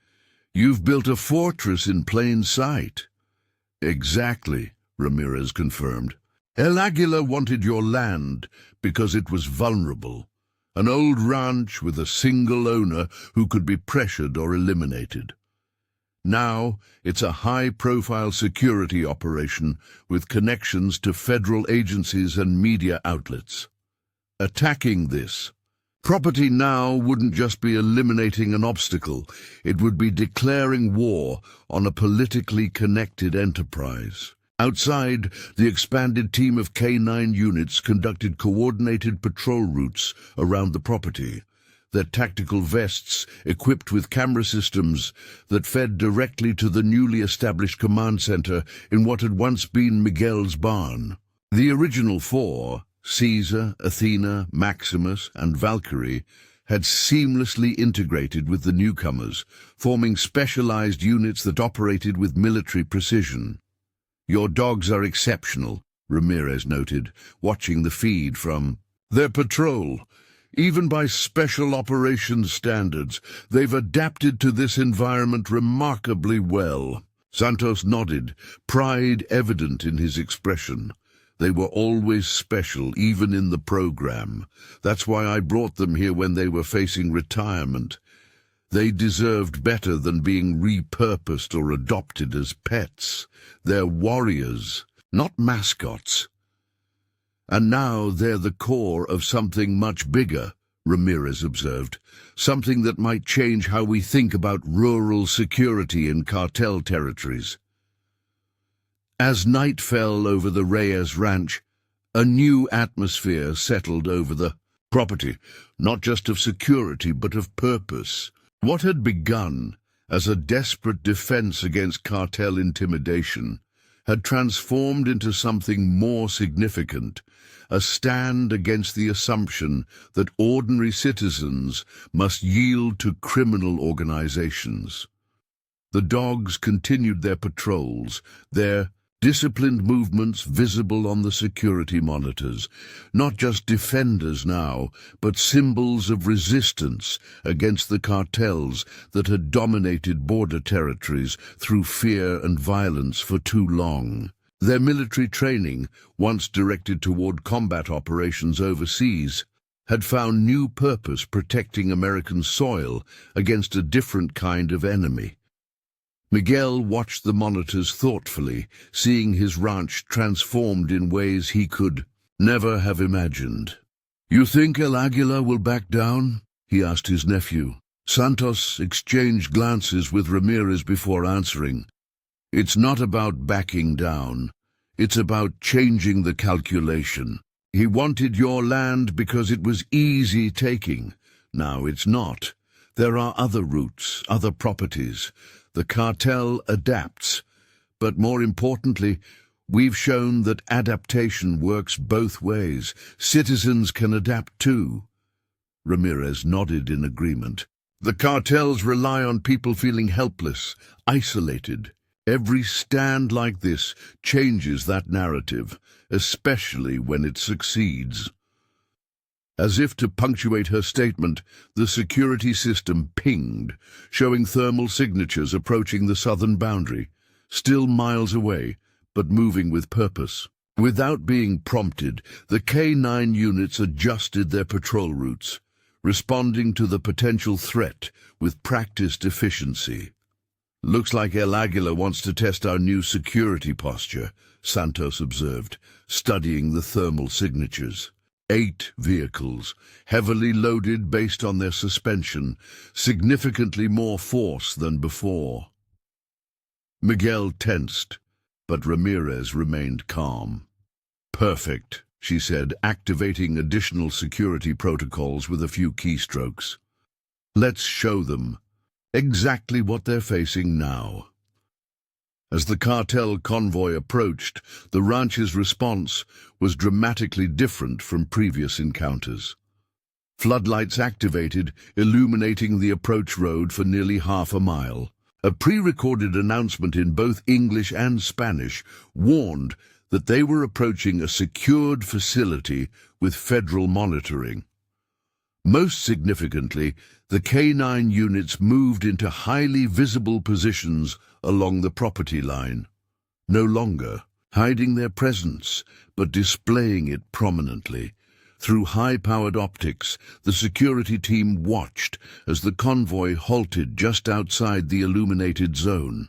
You've built a fortress in plain sight. Exactly, Ramirez confirmed. El Aguila wanted your land because it was vulnerable. An old ranch with a single owner who could be pressured or eliminated. Now it's a high-profile security operation with connections to federal agencies and media outlets. Attacking this property now wouldn't just be eliminating an obstacle, it would be declaring war on a politically connected enterprise. Outside, the expanded team of K-9 units conducted coordinated patrol routes around the property, their tactical vests equipped with camera systems that fed directly to the newly established command center in what had once been Miguel's barn. The original four, Caesar, Athena, Maximus, and Valkyrie, had seamlessly integrated with the newcomers, forming specialized units that operated with military precision. Your dogs are exceptional, Ramirez noted, watching the feed from their patrol. Even by special operations standards, they've adapted to this environment remarkably well. Santos nodded, pride evident in his expression. They were always special, even in the program. That's why I brought them here when they were facing retirement. They deserved better than being repurposed or adopted as pets. They're warriors, not mascots. And now they're the core of something much bigger, Ramirez observed. Something that might change how we think about rural security in cartel territories. As night fell over the Reyes Ranch, a new atmosphere settled over the property, not just of security but of purpose. What had begun as a desperate defense against cartel intimidation had transformed into something more significant, a stand against the assumption that ordinary citizens must yield to criminal organizations. The dogs continued their patrols, their disciplined movements visible on the security monitors, not just defenders now, but symbols of resistance against the cartels that had dominated border territories through fear and violence for too long. Their military training, once directed toward combat operations overseas, had found new purpose protecting American soil against a different kind of enemy. Miguel watched the monitors thoughtfully, seeing his ranch transformed in ways he could never have imagined. You think El Aguila will back down? He asked his nephew. Santos exchanged glances with Ramirez before answering. It's not about backing down. It's about changing the calculation. He wanted your land because it was easy taking. Now it's not. There are other routes, other properties. The cartel adapts, but more importantly, we've shown that adaptation works both ways. Citizens can adapt too. Ramirez nodded in agreement. The cartels rely on people feeling helpless, isolated. Every stand like this changes that narrative, especially when it succeeds. As if to punctuate her statement, the security system pinged, showing thermal signatures approaching the southern boundary, still miles away, but moving with purpose. Without being prompted, the K-9 units adjusted their patrol routes, responding to the potential threat with practiced efficiency. "Looks like El Aguila wants to test our new security posture," Santos observed, studying the thermal signatures. 8 vehicles, heavily loaded based on their suspension, significantly more force than before. Miguel tensed, but Ramirez remained calm. "Perfect," she said, activating additional security protocols with a few keystrokes. "Let's show them exactly what they're facing now." As the cartel convoy approached, the ranch's response was dramatically different from previous encounters. Floodlights activated, illuminating the approach road for nearly half a mile. A pre-recorded announcement in both English and Spanish warned that they were approaching a secured facility with federal monitoring. Most significantly, the K-9 units moved into highly visible positions along the property line, no longer hiding their presence, but displaying it prominently. Through high-powered optics, the security team watched as the convoy halted just outside the illuminated zone.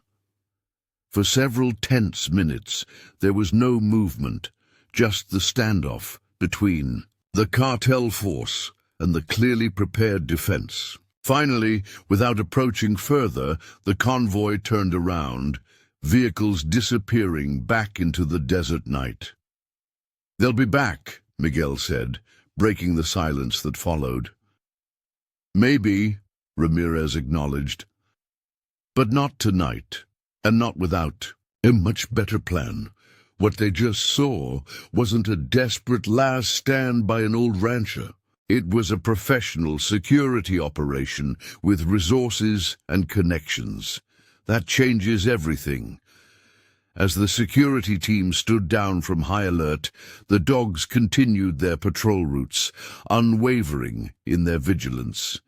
For several tense minutes, there was no movement, just the standoff between the cartel force and the clearly prepared defense. Finally, without approaching further, the convoy turned around, vehicles disappearing back into the desert night. "They'll be back," Miguel said, breaking the silence that followed. "Maybe," Ramirez acknowledged, "but not tonight, and not without a much better plan." What they just saw wasn't a desperate last stand by an old rancher. It was a professional security operation with resources and connections. That changes everything. As the security team stood down from high alert, the dogs continued their patrol routes, unwavering in their vigilance.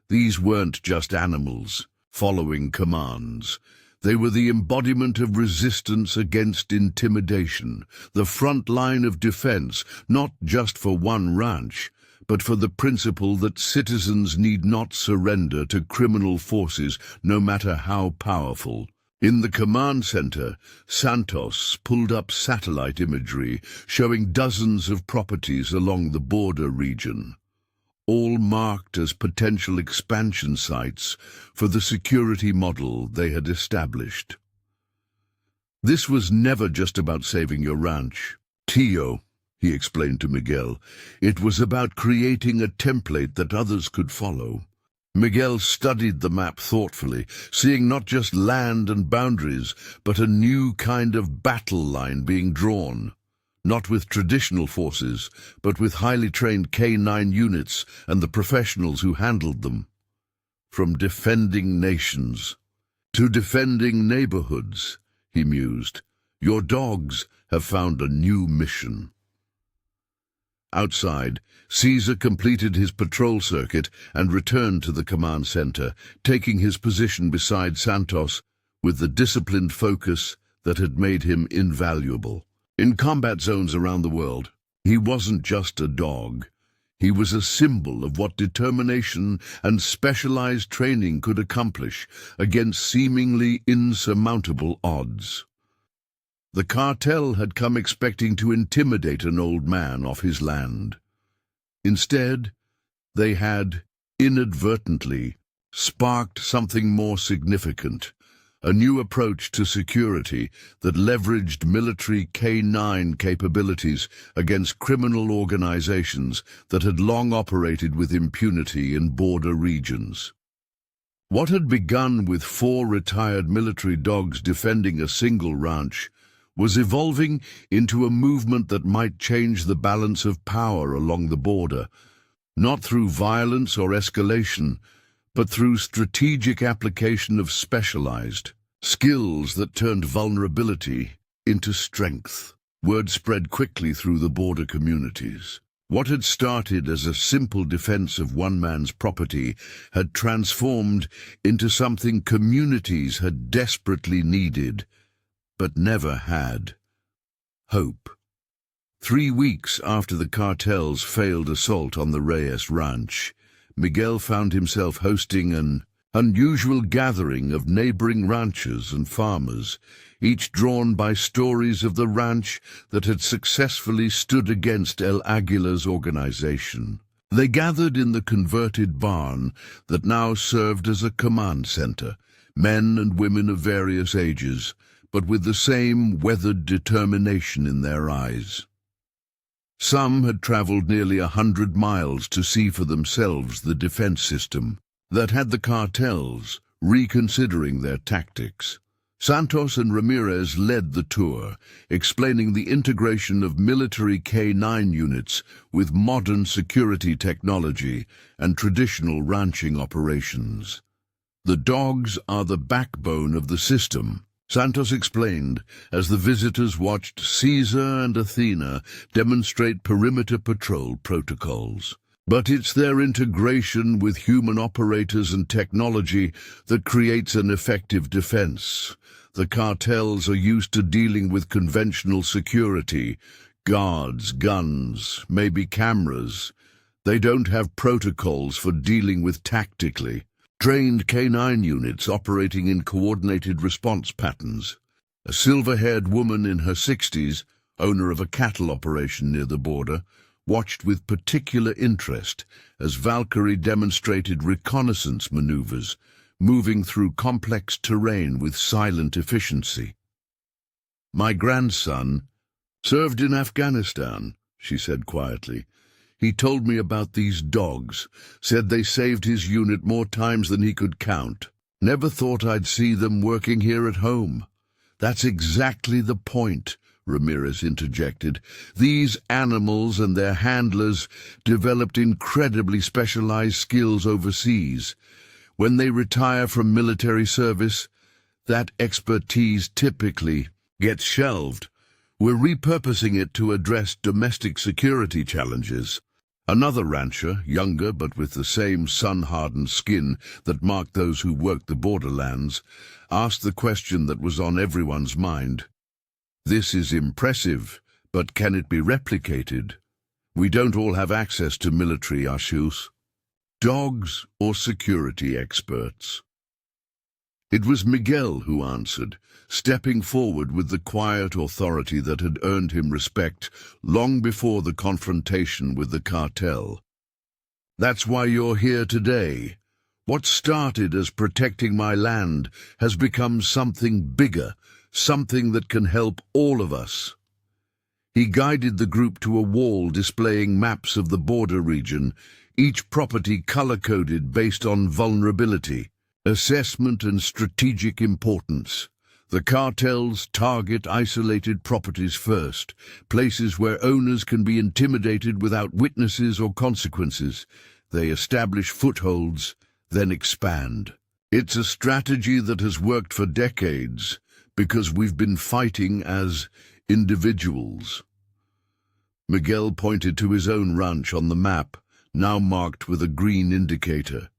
These weren't just animals, following commands. They were the embodiment of resistance against intimidation, the front line of defense, not just for one ranch, but for the principle that citizens need not surrender to criminal forces, no matter how powerful. In the command center, Santos pulled up satellite imagery showing dozens of properties along the border region, all marked as potential expansion sites for the security model they had established. This was never just about saving your ranch. Tio, he explained to Miguel, it was about creating a template that others could follow. Miguel studied the map thoughtfully, seeing not just land and boundaries, but a new kind of battle line being drawn. Not with traditional forces, but with highly trained K-9 units and the professionals who handled them. From defending nations to defending neighborhoods, he mused, your dogs have found a new mission. Outside, Caesar completed his patrol circuit and returned to the command center, taking his position beside Santos with the disciplined focus that had made him invaluable. In combat zones around the world, he wasn't just a dog. He was a symbol of what determination and specialized training could accomplish against seemingly insurmountable odds. The cartel had come expecting to intimidate an old man off his land. Instead, they had, inadvertently, sparked something more significant, a new approach to security that leveraged military K-9 capabilities against criminal organizations that had long operated with impunity in border regions. What had begun with 4 retired military dogs defending a single ranch was evolving into a movement that might change the balance of power along the border, not through violence or escalation, but through strategic application of specialized skills that turned vulnerability into strength. Word spread quickly through the border communities. What had started as a simple defense of one man's property had transformed into something communities had desperately needed, but never had: hope. 3 weeks after the cartel's failed assault on the Reyes Ranch, Miguel found himself hosting an unusual gathering of neighboring ranchers and farmers, each drawn by stories of the ranch that had successfully stood against El Aguilar's organization. They gathered in the converted barn that now served as a command center, men and women of various ages, but with the same weathered determination in their eyes. Some had traveled nearly 100 miles to see for themselves the defense system that had the cartels reconsidering their tactics. Santos and Ramirez led the tour, explaining the integration of military K-9 units with modern security technology and traditional ranching operations. The dogs are the backbone of the system, Santos explained as the visitors watched Caesar and Athena demonstrate perimeter patrol protocols. But it's their integration with human operators and technology that creates an effective defense. The cartels are used to dealing with conventional security, guards, guns, maybe cameras. They don't have protocols for dealing with tactically trained K-9 units operating in coordinated response patterns. A silver-haired woman in her 60s, owner of a cattle operation near the border, watched with particular interest as Valkyrie demonstrated reconnaissance maneuvers, moving through complex terrain with silent efficiency. "My grandson served in Afghanistan," she said quietly. "He told me about these dogs, said they saved his unit more times than he could count. Never thought I'd see them working here at home." "That's exactly the point," Ramirez interjected. "These animals and their handlers developed incredibly specialized skills overseas. When they retire from military service, that expertise typically gets shelved. We're repurposing it to address domestic security challenges." Another rancher, younger but with the same sun-hardened skin that marked those who worked the borderlands, asked the question that was on everyone's mind. "This is impressive, but can it be replicated? We don't all have access to military issues. Dogs or security experts?" It was Miguel who answered, stepping forward with the quiet authority that had earned him respect long before the confrontation with the cartel. "That's why you're here today. What started as protecting my land has become something bigger, something that can help all of us." He guided the group to a wall displaying maps of the border region, each property color-coded based on vulnerability, assessment and strategic importance. The cartels target isolated properties first, places where owners can be intimidated without witnesses or consequences. They establish footholds, then expand. It's a strategy that has worked for decades, because we've been fighting as individuals. Miguel pointed to his own ranch on the map, now marked with a green indicator.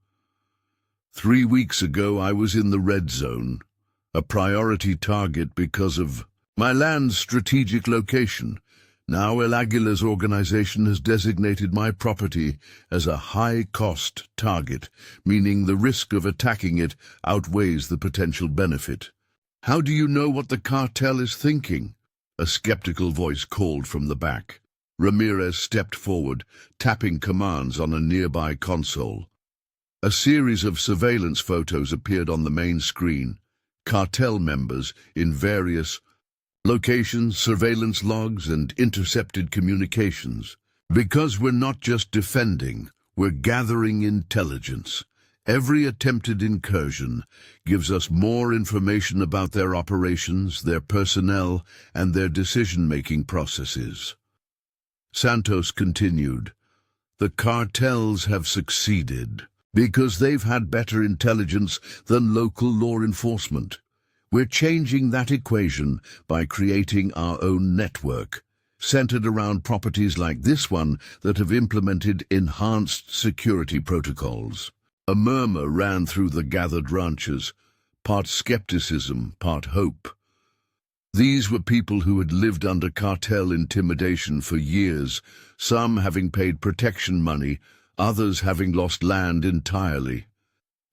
3 weeks ago I was in the red zone, a priority target because of my land's strategic location. Now El Aguilar's organization has designated my property as a high-cost target, meaning the risk of attacking it outweighs the potential benefit. "How do you know what the cartel is thinking?" a skeptical voice called from the back. Ramirez stepped forward, tapping commands on a nearby console. A series of surveillance photos appeared on the main screen. Cartel members in various locations, surveillance logs, and intercepted communications. "Because we're not just defending, we're gathering intelligence. Every attempted incursion gives us more information about their operations, their personnel, and their decision-making processes." Santos continued, "The cartels have succeeded because they've had better intelligence than local law enforcement. We're changing that equation by creating our own network. centered around properties like this one that have implemented enhanced security protocols. A murmur ran through the gathered ranchers, part skepticism, part hope. These were people who had lived under cartel intimidation for years, some having paid protection money, others having lost land entirely.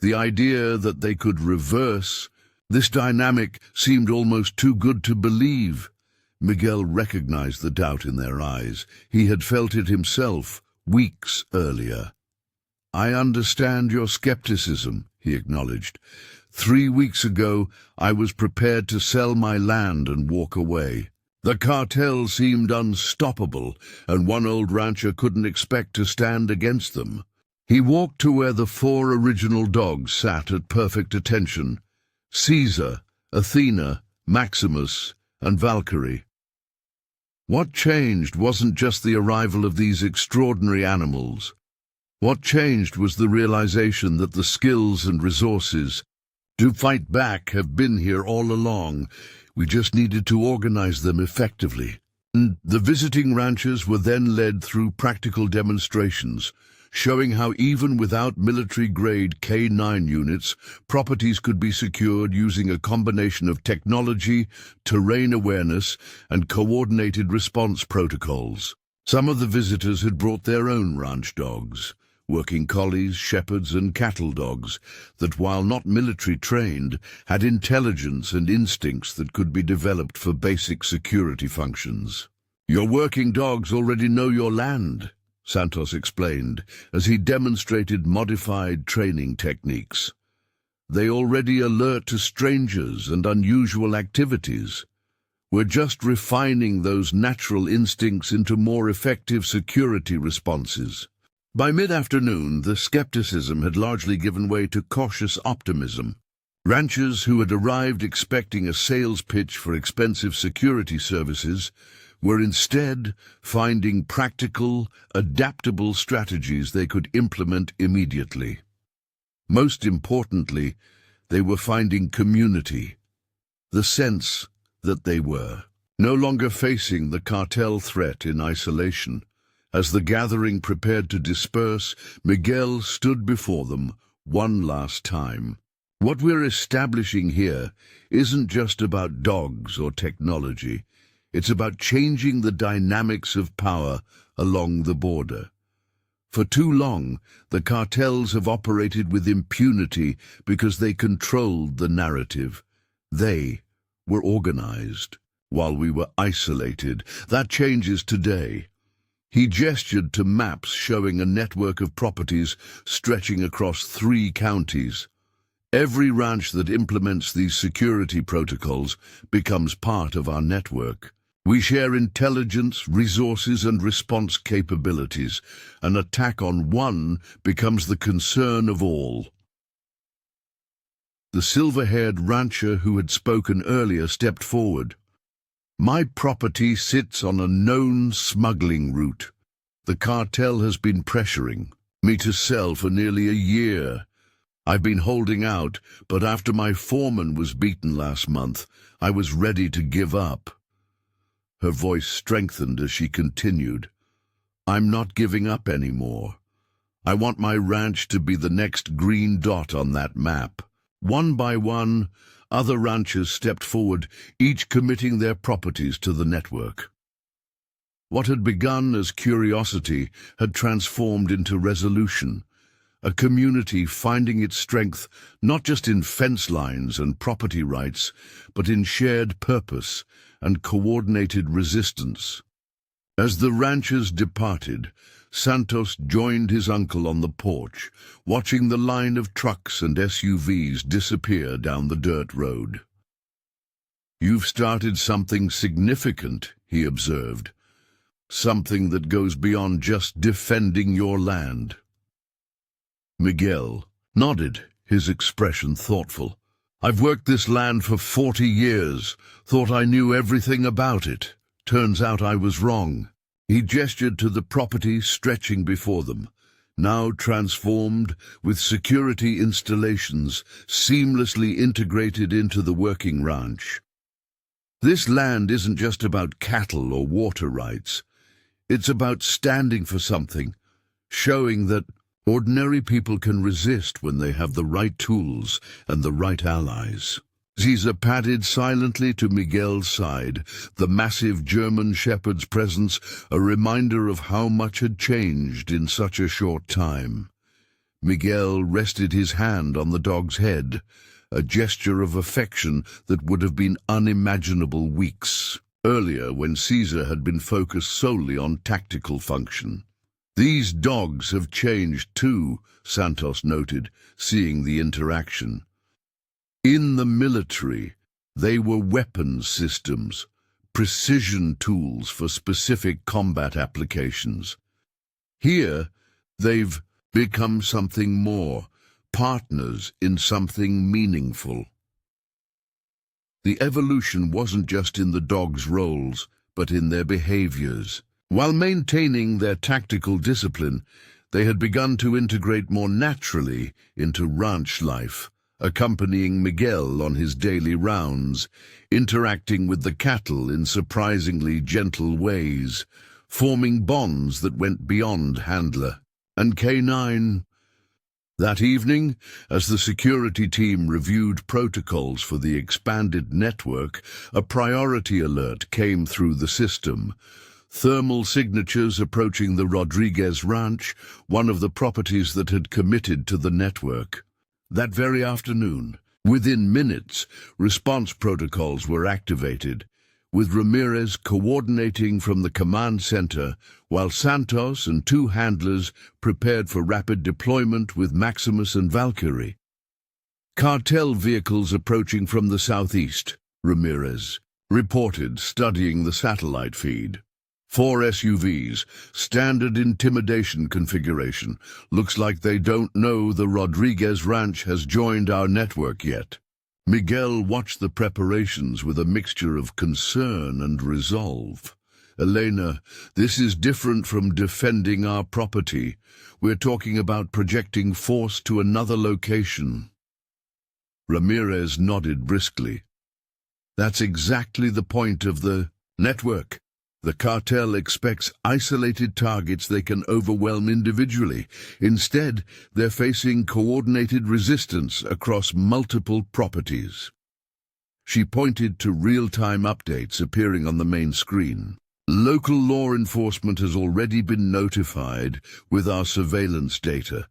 The idea that they could reverse this dynamic seemed almost too good to believe. Miguel recognized the doubt in their eyes. He had felt it himself weeks earlier. "I understand your skepticism," he acknowledged. 3 weeks ago, I was prepared to sell my land and walk away. The cartel seemed unstoppable, and one old rancher couldn't expect to stand against them. He walked to where the 4 original dogs sat at perfect attention: Caesar, Athena, Maximus, and Valkyrie. What changed wasn't just the arrival of these extraordinary animals. What changed was the realization that the skills and resources to fight back have been here all along. We just needed to organize them effectively. And the visiting ranchers were then led through practical demonstrations, showing how even without military-grade K-9 units, properties could be secured using a combination of technology, terrain awareness, and coordinated response protocols. Some of the visitors had brought their own ranch dogs, working collies, shepherds, and cattle dogs that, while not military-trained, had intelligence and instincts that could be developed for basic security functions. "Your working dogs already know your land," Santos explained, as he demonstrated modified training techniques. "They already alert to strangers and unusual activities. We're just refining those natural instincts into more effective security responses." By mid-afternoon, the skepticism had largely given way to cautious optimism. Ranchers who had arrived expecting a sales pitch for expensive security services were instead finding practical, adaptable strategies they could implement immediately. Most importantly, they were finding community, the sense that they were no longer facing the cartel threat in isolation. As the gathering prepared to disperse, Miguel stood before them one last time. "What we're establishing here isn't just about dogs or technology. It's about changing the dynamics of power along the border. For too long, the cartels have operated with impunity because they controlled the narrative. They were organized, while we were isolated. That changes today." He gestured to maps showing a network of properties stretching across 3 counties. "Every ranch that implements these security protocols becomes part of our network. We share intelligence, resources, and response capabilities. An attack on one becomes the concern of all." The silver-haired rancher who had spoken earlier stepped forward. "My property sits on a known smuggling route. The cartel has been pressuring me to sell for nearly a year. I've been holding out, but after my foreman was beaten last month, I was ready to give up." Her voice strengthened as she continued. "I'm not giving up anymore. I want my ranch to be the next green dot on that map." One by one, other ranchers stepped forward, each committing their properties to the network. What had begun as curiosity had transformed into resolution, a community finding its strength not just in fence lines and property rights, but in shared purpose and coordinated resistance. As the ranchers departed, Santos joined his uncle on the porch, watching the line of trucks and SUVs disappear down the dirt road. "You've started something significant," he observed. "Something that goes beyond just defending your land." Miguel nodded, his expression thoughtful. "I've worked this land for 40 years, thought I knew everything about it. Turns out I was wrong." He gestured to the property stretching before them, now transformed with security installations seamlessly integrated into the working ranch. This land isn't just about cattle or water rights. It's about standing for something, showing that ordinary people can resist when they have the right tools and the right allies. Caesar padded silently to Miguel's side, the massive German shepherd's presence a reminder of how much had changed in such a short time. Miguel rested his hand on the dog's head, a gesture of affection that would have been unimaginable weeks earlier when Caesar had been focused solely on tactical function. "These dogs have changed too," Santos noted, seeing the interaction. In the military, they were weapons systems, precision tools for specific combat applications. Here, they've become something more, partners in something meaningful. The evolution wasn't just in the dogs' roles, but in their behaviors. While maintaining their tactical discipline, they had begun to integrate more naturally into ranch life, accompanying Miguel on his daily rounds, interacting with the cattle in surprisingly gentle ways, forming bonds that went beyond handler and canine. That evening, as the security team reviewed protocols for the expanded network, a priority alert came through the system. Thermal signatures approaching the Reyes Ranch, one of the properties that had committed to the network. That very afternoon, within minutes, response protocols were activated, with Ramirez coordinating from the command center, while Santos and 2 handlers prepared for rapid deployment with Maximus and Valkyrie. "Cartel vehicles approaching from the southeast," Ramirez reported, studying the satellite feed. 4 SUVs, standard intimidation configuration. Looks like they don't know the Reyes Ranch has joined our network yet. Miguel watched the preparations with a mixture of concern and resolve. "Elena, this is different from defending our property. We're talking about projecting force to another location." Ramirez nodded briskly. "That's exactly the point of the network. The cartel expects isolated targets they can overwhelm individually. Instead, they're facing coordinated resistance across multiple properties." She pointed to real-time updates appearing on the main screen. "Local law enforcement has already been notified with our surveillance data.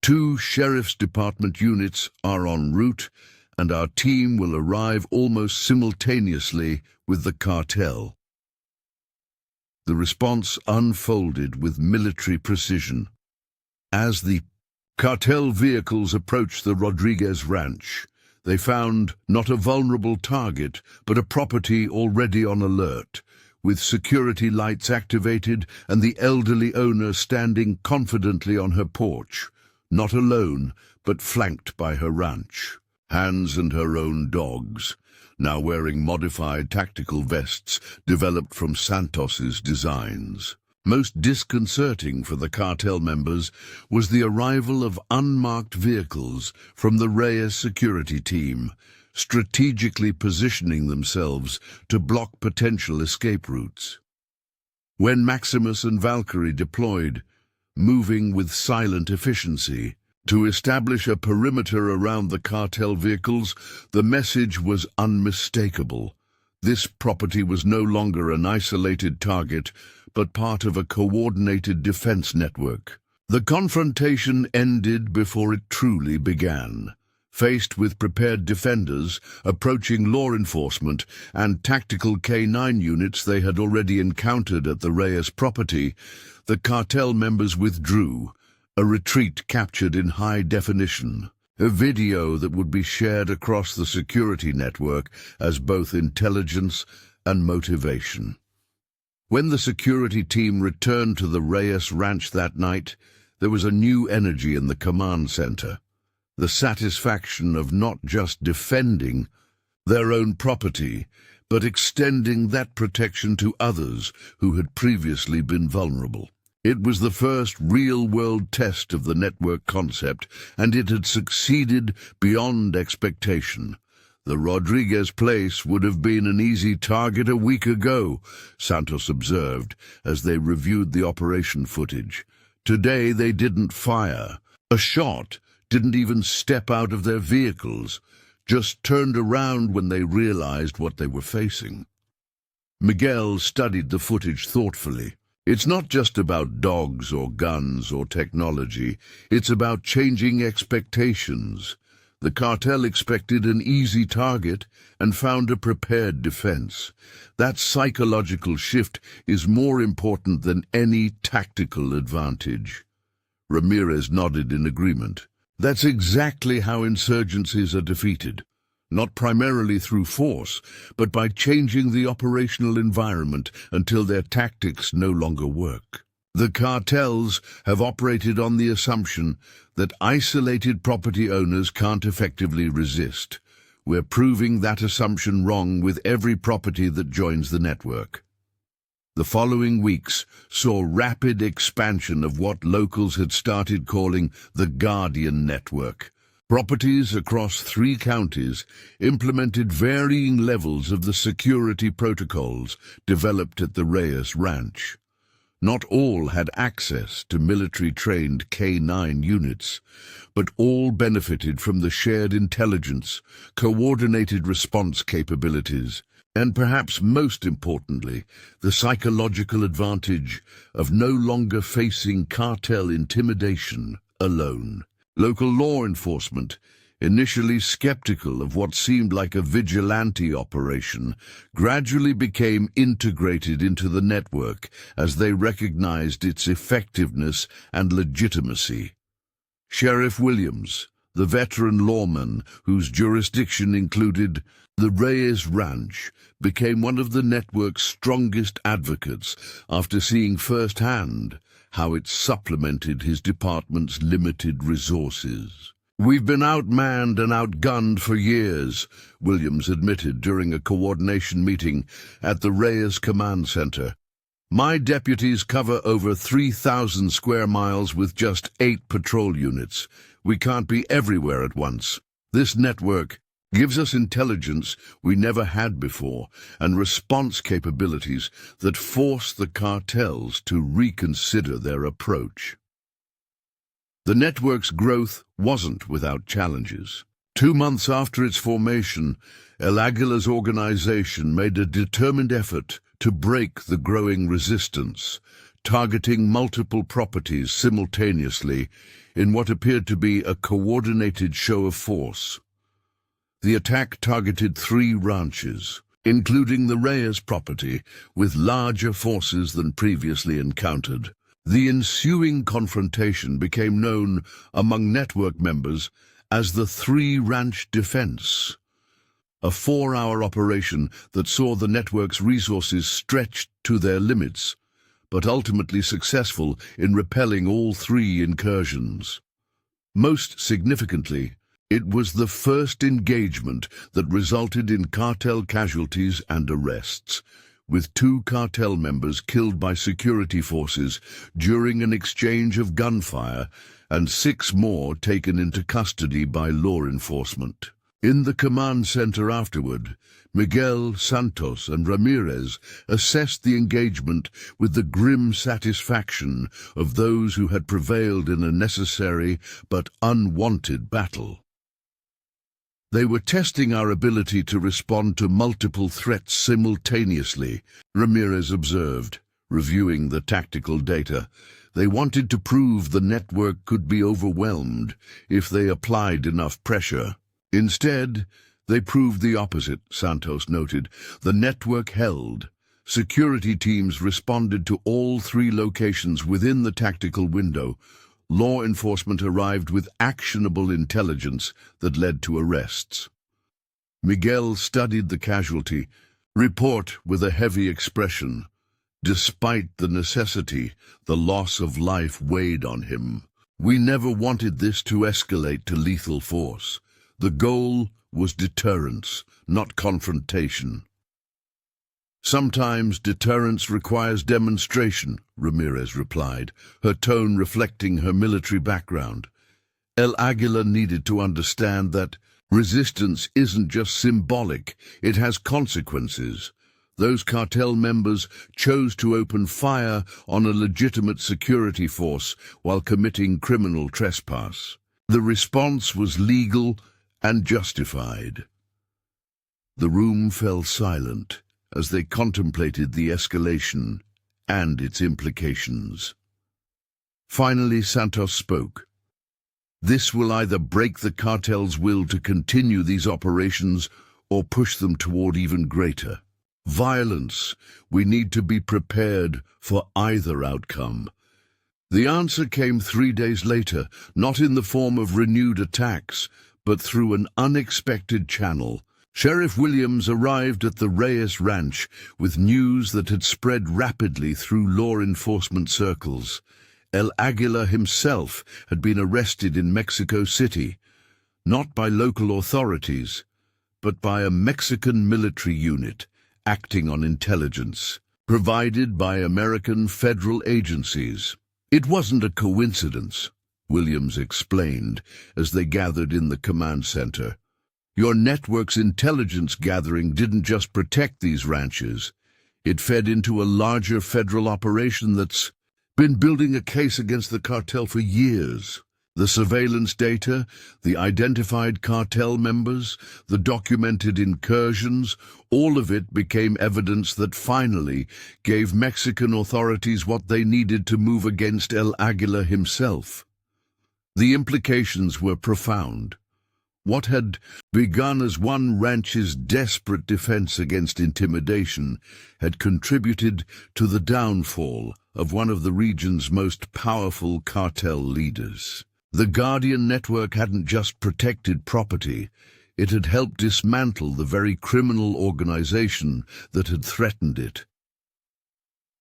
2 sheriff's department units are en route, and our team will arrive almost simultaneously with the cartel." The response unfolded with military precision. As the cartel vehicles approached the Reyes Ranch, they found not a vulnerable target, but a property already on alert, with security lights activated and the elderly owner standing confidently on her porch, not alone, but flanked by her ranch, hands and her own dogs, now wearing modified tactical vests developed from Santos's designs. Most disconcerting for the cartel members was the arrival of unmarked vehicles from the Reyes security team, strategically positioning themselves to block potential escape routes. When Maximus and Valkyrie deployed, moving with silent efficiency, to establish a perimeter around the cartel vehicles, the message was unmistakable. This property was no longer an isolated target, but part of a coordinated defense network. The confrontation ended before it truly began. Faced with prepared defenders, approaching law enforcement, and tactical K9 units they had already encountered at the Reyes property, the cartel members withdrew, a retreat captured in high definition, a video that would be shared across the security network as both intelligence and motivation. When the security team returned to the Reyes Ranch that night, there was a new energy in the command center, the satisfaction of not just defending their own property, but extending that protection to others who had previously been vulnerable. It was the first real-world test of the network concept, and it had succeeded beyond expectation. The Rodriguez place would have been an easy target a week ago, Santos observed as they reviewed the operation footage. Today they didn't fire. A shot didn't even step out of their vehicles, just turned around when they realized what they were facing. Miguel studied the footage thoughtfully. It's not just about dogs or guns or technology. It's about changing expectations. The cartel expected an easy target and found a prepared defense. That psychological shift is more important than any tactical advantage. Ramirez nodded in agreement. That's exactly how insurgencies are defeated. Not primarily through force, but by changing the operational environment until their tactics no longer work. The cartels have operated on the assumption that isolated property owners can't effectively resist. We're proving that assumption wrong with every property that joins the network. The following weeks saw rapid expansion of what locals had started calling the Guardian Network. Properties across 3 counties implemented varying levels of the security protocols developed at the Reyes Ranch. Not all had access to military-trained K-9 units, but all benefited from the shared intelligence, coordinated response capabilities, and perhaps most importantly, the psychological advantage of no longer facing cartel intimidation alone. Local law enforcement, initially skeptical of what seemed like a vigilante operation, gradually became integrated into the network as they recognized its effectiveness and legitimacy. Sheriff Williams, the veteran lawman whose jurisdiction included the Reyes Ranch, became one of the network's strongest advocates after seeing firsthand how it supplemented his department's limited resources. "We've been outmanned and outgunned for years," Williams admitted during a coordination meeting at the Reyes Command Center. "My deputies cover over 3,000 square miles with just 8 patrol units. We can't be everywhere at once. This network gives us intelligence we never had before and response capabilities that force the cartels to reconsider their approach." The network's growth wasn't without challenges. 2 months after its formation, El Aguilar's organization made a determined effort to break the growing resistance, targeting multiple properties simultaneously in what appeared to be a coordinated show of force. The attack targeted 3 ranches, including the Reyes property, with larger forces than previously encountered. The ensuing confrontation became known among network members as the 3-ranch defense, a 4-hour operation that saw the network's resources stretched to their limits, but ultimately successful in repelling all 3 incursions. Most significantly, it was the first engagement that resulted in cartel casualties and arrests, with 2 cartel members killed by security forces during an exchange of gunfire and 6 more taken into custody by law enforcement. In the command center afterward, Miguel, Santos, and Ramirez assessed the engagement with the grim satisfaction of those who had prevailed in a necessary but unwanted battle. "They were testing our ability to respond to multiple threats simultaneously," Ramirez observed, reviewing the tactical data. "They wanted to prove the network could be overwhelmed if they applied enough pressure. Instead, they proved the opposite," Santos noted. "The network held. Security teams responded to all 3 locations within the tactical window. Law enforcement arrived with actionable intelligence that led to arrests." Miguel studied the casualty report with a heavy expression. Despite the necessity, the loss of life weighed on him. "We never wanted this to escalate to lethal force. The goal was deterrence, not confrontation." "Sometimes deterrence requires demonstration," Ramirez replied, her tone reflecting her military background. El Aguilar needed to understand that Resistance isn't just symbolic, it has consequences. Those cartel members chose to open fire on a legitimate security force while committing criminal trespass. The response was legal and justified. The room fell silent as they contemplated the escalation and its implications. Finally, Santos spoke. This will either break the cartel's will to continue these operations or push them toward even greater violence. We need to be prepared for either outcome. The answer came 3 days later, not in the form of renewed attacks, but through an unexpected channel. Sheriff Williams arrived at the Reyes Ranch with news that had spread rapidly through law enforcement circles. El Aguila himself had been arrested in Mexico City, not by local authorities, but by a Mexican military unit acting on intelligence provided by American federal agencies. It wasn't a coincidence, Williams explained as they gathered in the command center. Your network's intelligence gathering didn't just protect these ranches. It fed into a larger federal operation that's been building a case against the cartel for years. The surveillance data, the identified cartel members, the documented incursions, all of it became evidence that finally gave Mexican authorities what they needed to move against El Aguila himself. The implications were profound. What had begun as one ranch's desperate defense against intimidation had contributed to the downfall of one of the region's most powerful cartel leaders. The Guardian Network hadn't just protected property, it had helped dismantle the very criminal organization that had threatened it.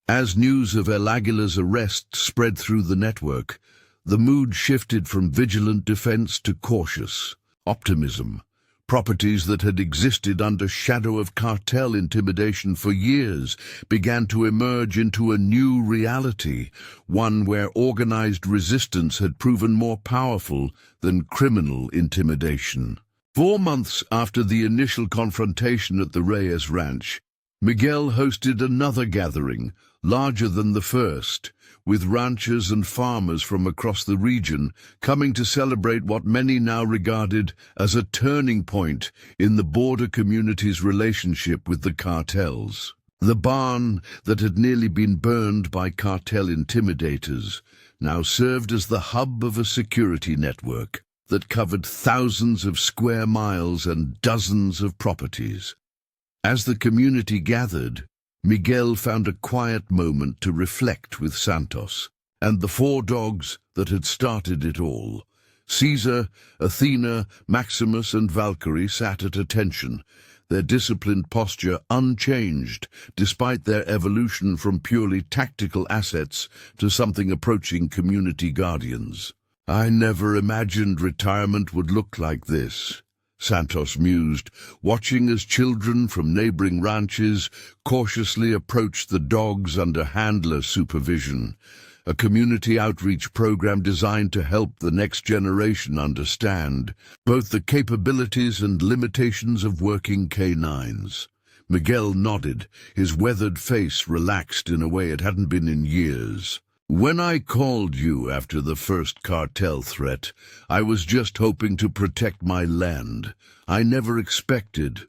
As news of El Aguila's arrest spread through the network, the mood shifted from vigilant defense to cautious optimism. Properties that had existed under shadow of cartel intimidation for years began to emerge into a new reality, one where organized resistance had proven more powerful than criminal intimidation. 4 months after the initial confrontation at the Reyes Ranch, Miguel hosted another gathering, larger than the first, with ranchers and farmers from across the region coming to celebrate what many now regarded as a turning point in the border community's relationship with the cartels. The barn that had nearly been burned by cartel intimidators now served as the hub of a security network that covered thousands of square miles and dozens of properties. As the community gathered, Miguel found a quiet moment to reflect with Santos and the 4 dogs that had started it all. Caesar, Athena, Maximus, and Valkyrie sat at attention, their disciplined posture unchanged despite their evolution from purely tactical assets to something approaching community guardians. I never imagined retirement would look like this, Santos mused, watching as children from neighboring ranches cautiously approached the dogs under handler supervision, a community outreach program designed to help the next generation understand both the capabilities and limitations of working canines. Miguel nodded, his weathered face relaxed in a way it hadn't been in years. When I called you after the first cartel threat, I was just hoping to protect my land. I never expected.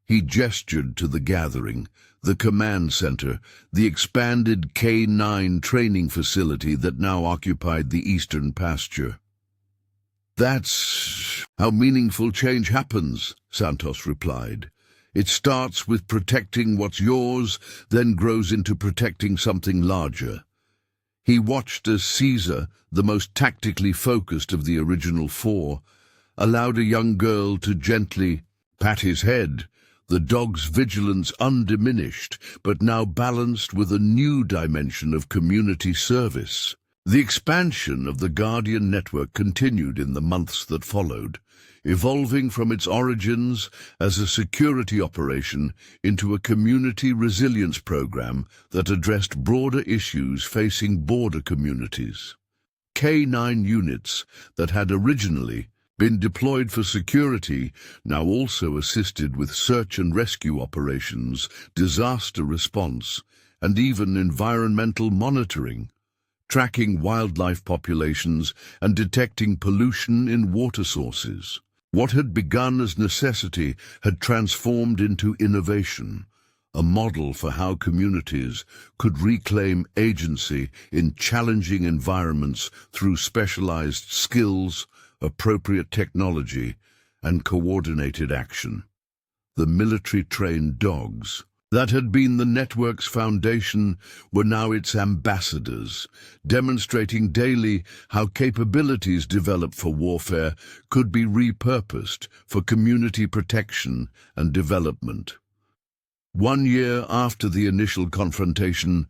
He gestured to the gathering, the command center, the expanded K-9 training facility that now occupied the eastern pasture. That's how meaningful change happens, Santos replied. It starts with protecting what's yours, then grows into protecting something larger. He watched as Caesar, the most tactically focused of the original 4, allowed a young girl to gently pat his head, the dog's vigilance undiminished, but now balanced with a new dimension of community service. The expansion of the Guardian Network continued in the months that followed, evolving from its origins as a security operation into a community resilience program that addressed broader issues facing border communities. K-9 units that had originally been deployed for security, now also assisted with search and rescue operations, disaster response, and even environmental monitoring, tracking wildlife populations and detecting pollution in water sources. What had begun as necessity had transformed into innovation, a model for how communities could reclaim agency in challenging environments through specialized skills, appropriate technology, and coordinated action. The military-trained dogs that had been the network's foundation were now its ambassadors, demonstrating daily how capabilities developed for warfare could be repurposed for community protection and development. 1 year after the initial confrontation,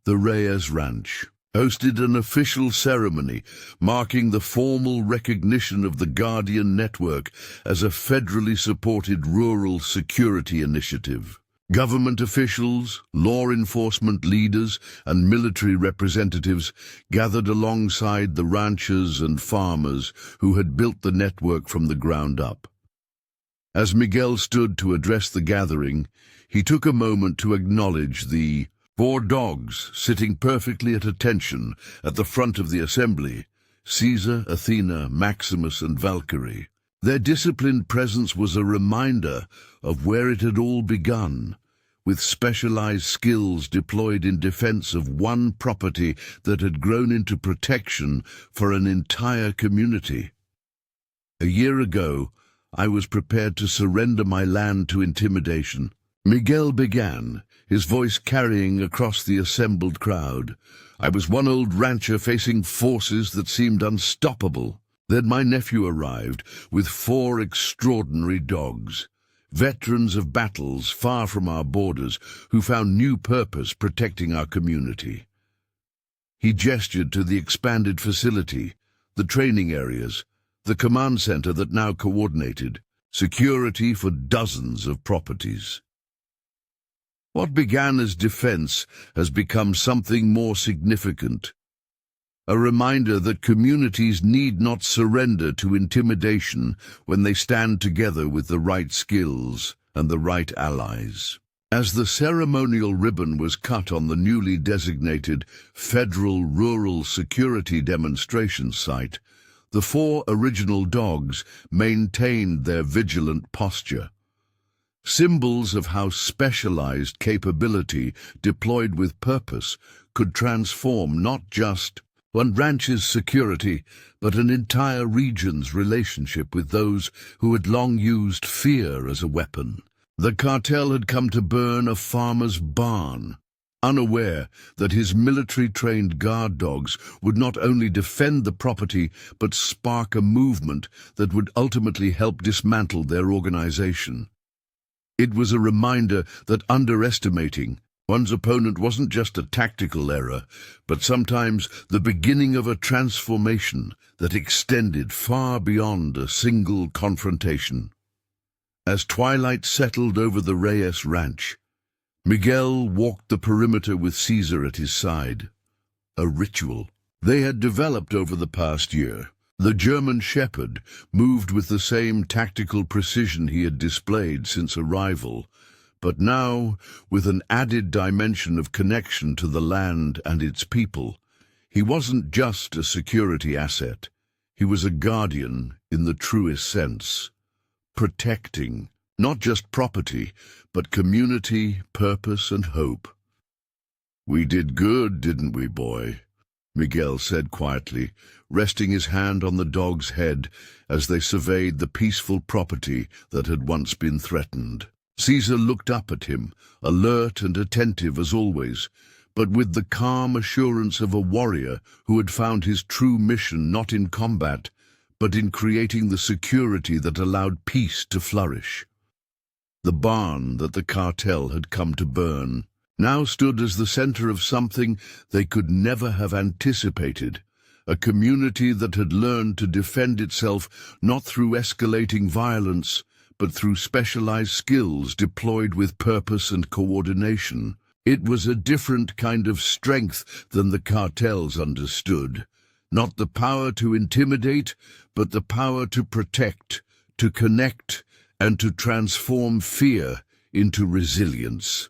the Reyes Ranch hosted an official ceremony marking the formal recognition of the Guardian Network as a federally supported rural security initiative. Government officials, law enforcement leaders, and military representatives gathered alongside the ranchers and farmers who had built the network from the ground up. As Miguel stood to address the gathering, he took a moment to acknowledge the 4 dogs sitting perfectly at attention at the front of the assembly: Caesar, Athena, Maximus, and Valkyrie. Their disciplined presence was a reminder of where it had all begun, with specialized skills deployed in defense of one property that had grown into protection for an entire community. A year ago, I was prepared to surrender my land to intimidation. Miguel began, his voice carrying across the assembled crowd. I was one old rancher facing forces that seemed unstoppable. Then my nephew arrived with 4 extraordinary dogs, veterans of battles far from our borders who found new purpose protecting our community. He gestured to the expanded facility, the training areas, the command center that now coordinated security for dozens of properties. What began as defense has become something more significant, a reminder that communities need not surrender to intimidation when they stand together with the right skills and the right allies. As the ceremonial ribbon was cut on the newly designated Federal Rural Security Demonstration Site, the 4 original dogs maintained their vigilant posture, symbols of how specialized capability deployed with purpose could transform not just one ranch's security, but an entire region's relationship with those who had long used fear as a weapon. The cartel had come to burn a farmer's barn, unaware that his military-trained guard dogs would not only defend the property, but spark a movement that would ultimately help dismantle their organization. It was a reminder that underestimating one's opponent wasn't just a tactical error, but sometimes the beginning of a transformation that extended far beyond a single confrontation. As twilight settled over the Reyes Ranch, Miguel walked the perimeter with Caesar at his side. A ritual they had developed over the past year. The German shepherd moved with the same tactical precision he had displayed since arrival, but now, with an added dimension of connection to the land and its people, he wasn't just a security asset. He was a guardian in the truest sense, protecting not just property, but community, purpose, and hope. "We did good, didn't we, boy?" Miguel said quietly, resting his hand on the dog's head as they surveyed the peaceful property that had once been threatened. Caesar looked up at him, alert and attentive as always, but with the calm assurance of a warrior who had found his true mission not in combat, but in creating the security that allowed peace to flourish. The barn that the cartel had come to burn now stood as the center of something they could never have anticipated, a community that had learned to defend itself not through escalating violence, but through specialized skills deployed with purpose and coordination. It was a different kind of strength than the cartels understood, Not the power to intimidate, but the power to protect, to connect, and to transform fear into resilience.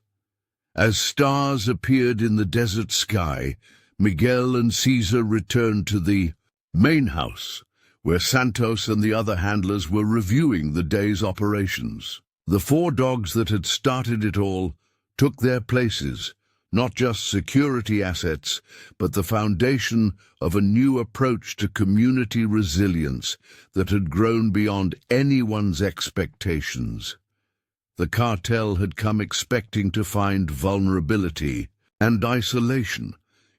As stars appeared in the desert sky, Miguel and Caesar returned to the main house, where Santos and the other handlers were reviewing the day's operations. The 4 dogs that had started it all took their places, not just security assets, but the foundation of a new approach to community resilience that had grown beyond anyone's expectations. The cartel had come expecting to find vulnerability and isolation.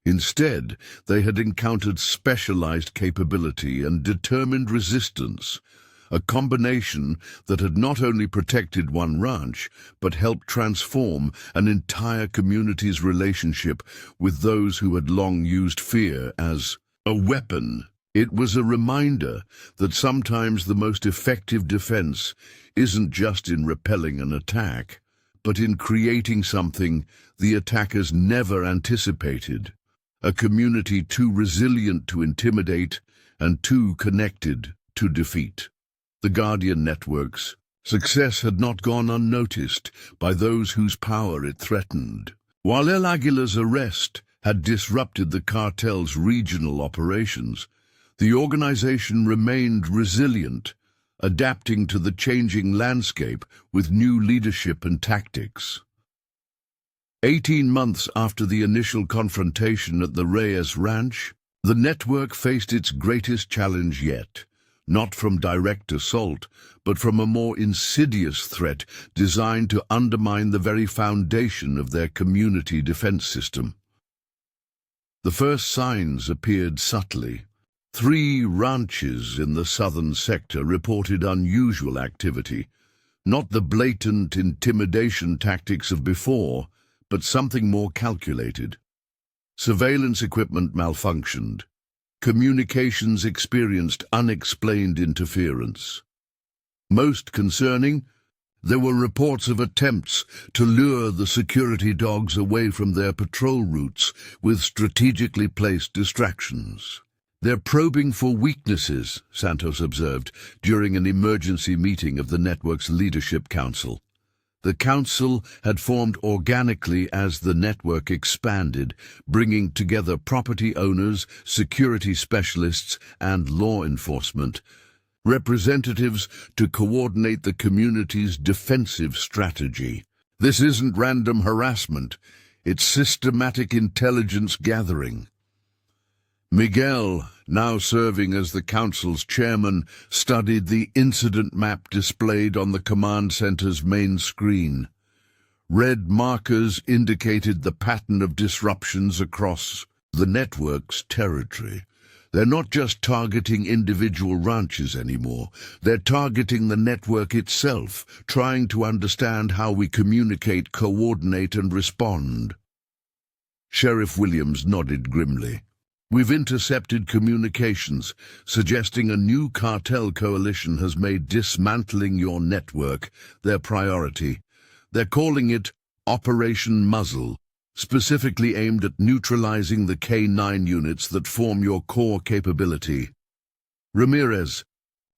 Instead, they had encountered specialized capability and determined resistance, a combination that had not only protected one ranch, but helped transform an entire community's relationship with those who had long used fear as a weapon. It was a reminder that sometimes the most effective defense isn't just in repelling an attack, but in creating something the attackers never anticipated. A community too resilient to intimidate and too connected to defeat. The Guardian Network's success had not gone unnoticed by those whose power it threatened. While El Aguilar's arrest had disrupted the cartel's regional operations, the organization remained resilient, adapting to the changing landscape with new leadership and tactics. 18 months after the initial confrontation at the Reyes Ranch, the network faced its greatest challenge yet. Not from direct assault, but from a more insidious threat designed to undermine the very foundation of their community defense system. The first signs appeared subtly. 3 ranches in the southern sector reported unusual activity, not the blatant intimidation tactics of before, but something more calculated. Surveillance equipment malfunctioned. Communications experienced unexplained interference. Most concerning, there were reports of attempts to lure the security dogs away from their patrol routes with strategically placed distractions. They're probing for weaknesses, Santos observed during an emergency meeting of the network's leadership council. The council had formed organically as the network expanded, bringing together property owners, security specialists, and law enforcement, representatives to coordinate the community's defensive strategy. This isn't random harassment, it's systematic intelligence gathering. Miguel, now serving as the council's chairman, studied the incident map displayed on the command center's main screen. Red markers indicated the pattern of disruptions across the network's territory. They're not just targeting individual ranches anymore. They're targeting the network itself, trying to understand how we communicate, coordinate, and respond. Sheriff Williams nodded grimly. We've intercepted communications, suggesting a new cartel coalition has made dismantling your network their priority. They're calling it Operation Muzzle, specifically aimed at neutralizing the K-9 units that form your core capability. Ramirez,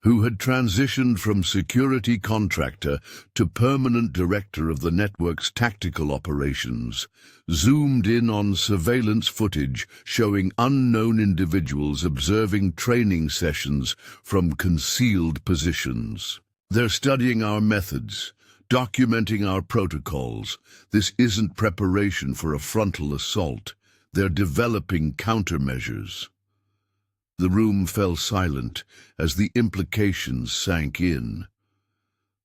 who had transitioned from security contractor to permanent director of the network's tactical operations, zoomed in on surveillance footage showing unknown individuals observing training sessions from concealed positions. They're studying our methods, documenting our protocols. This isn't preparation for a frontal assault. They're developing countermeasures. The room fell silent as the implications sank in.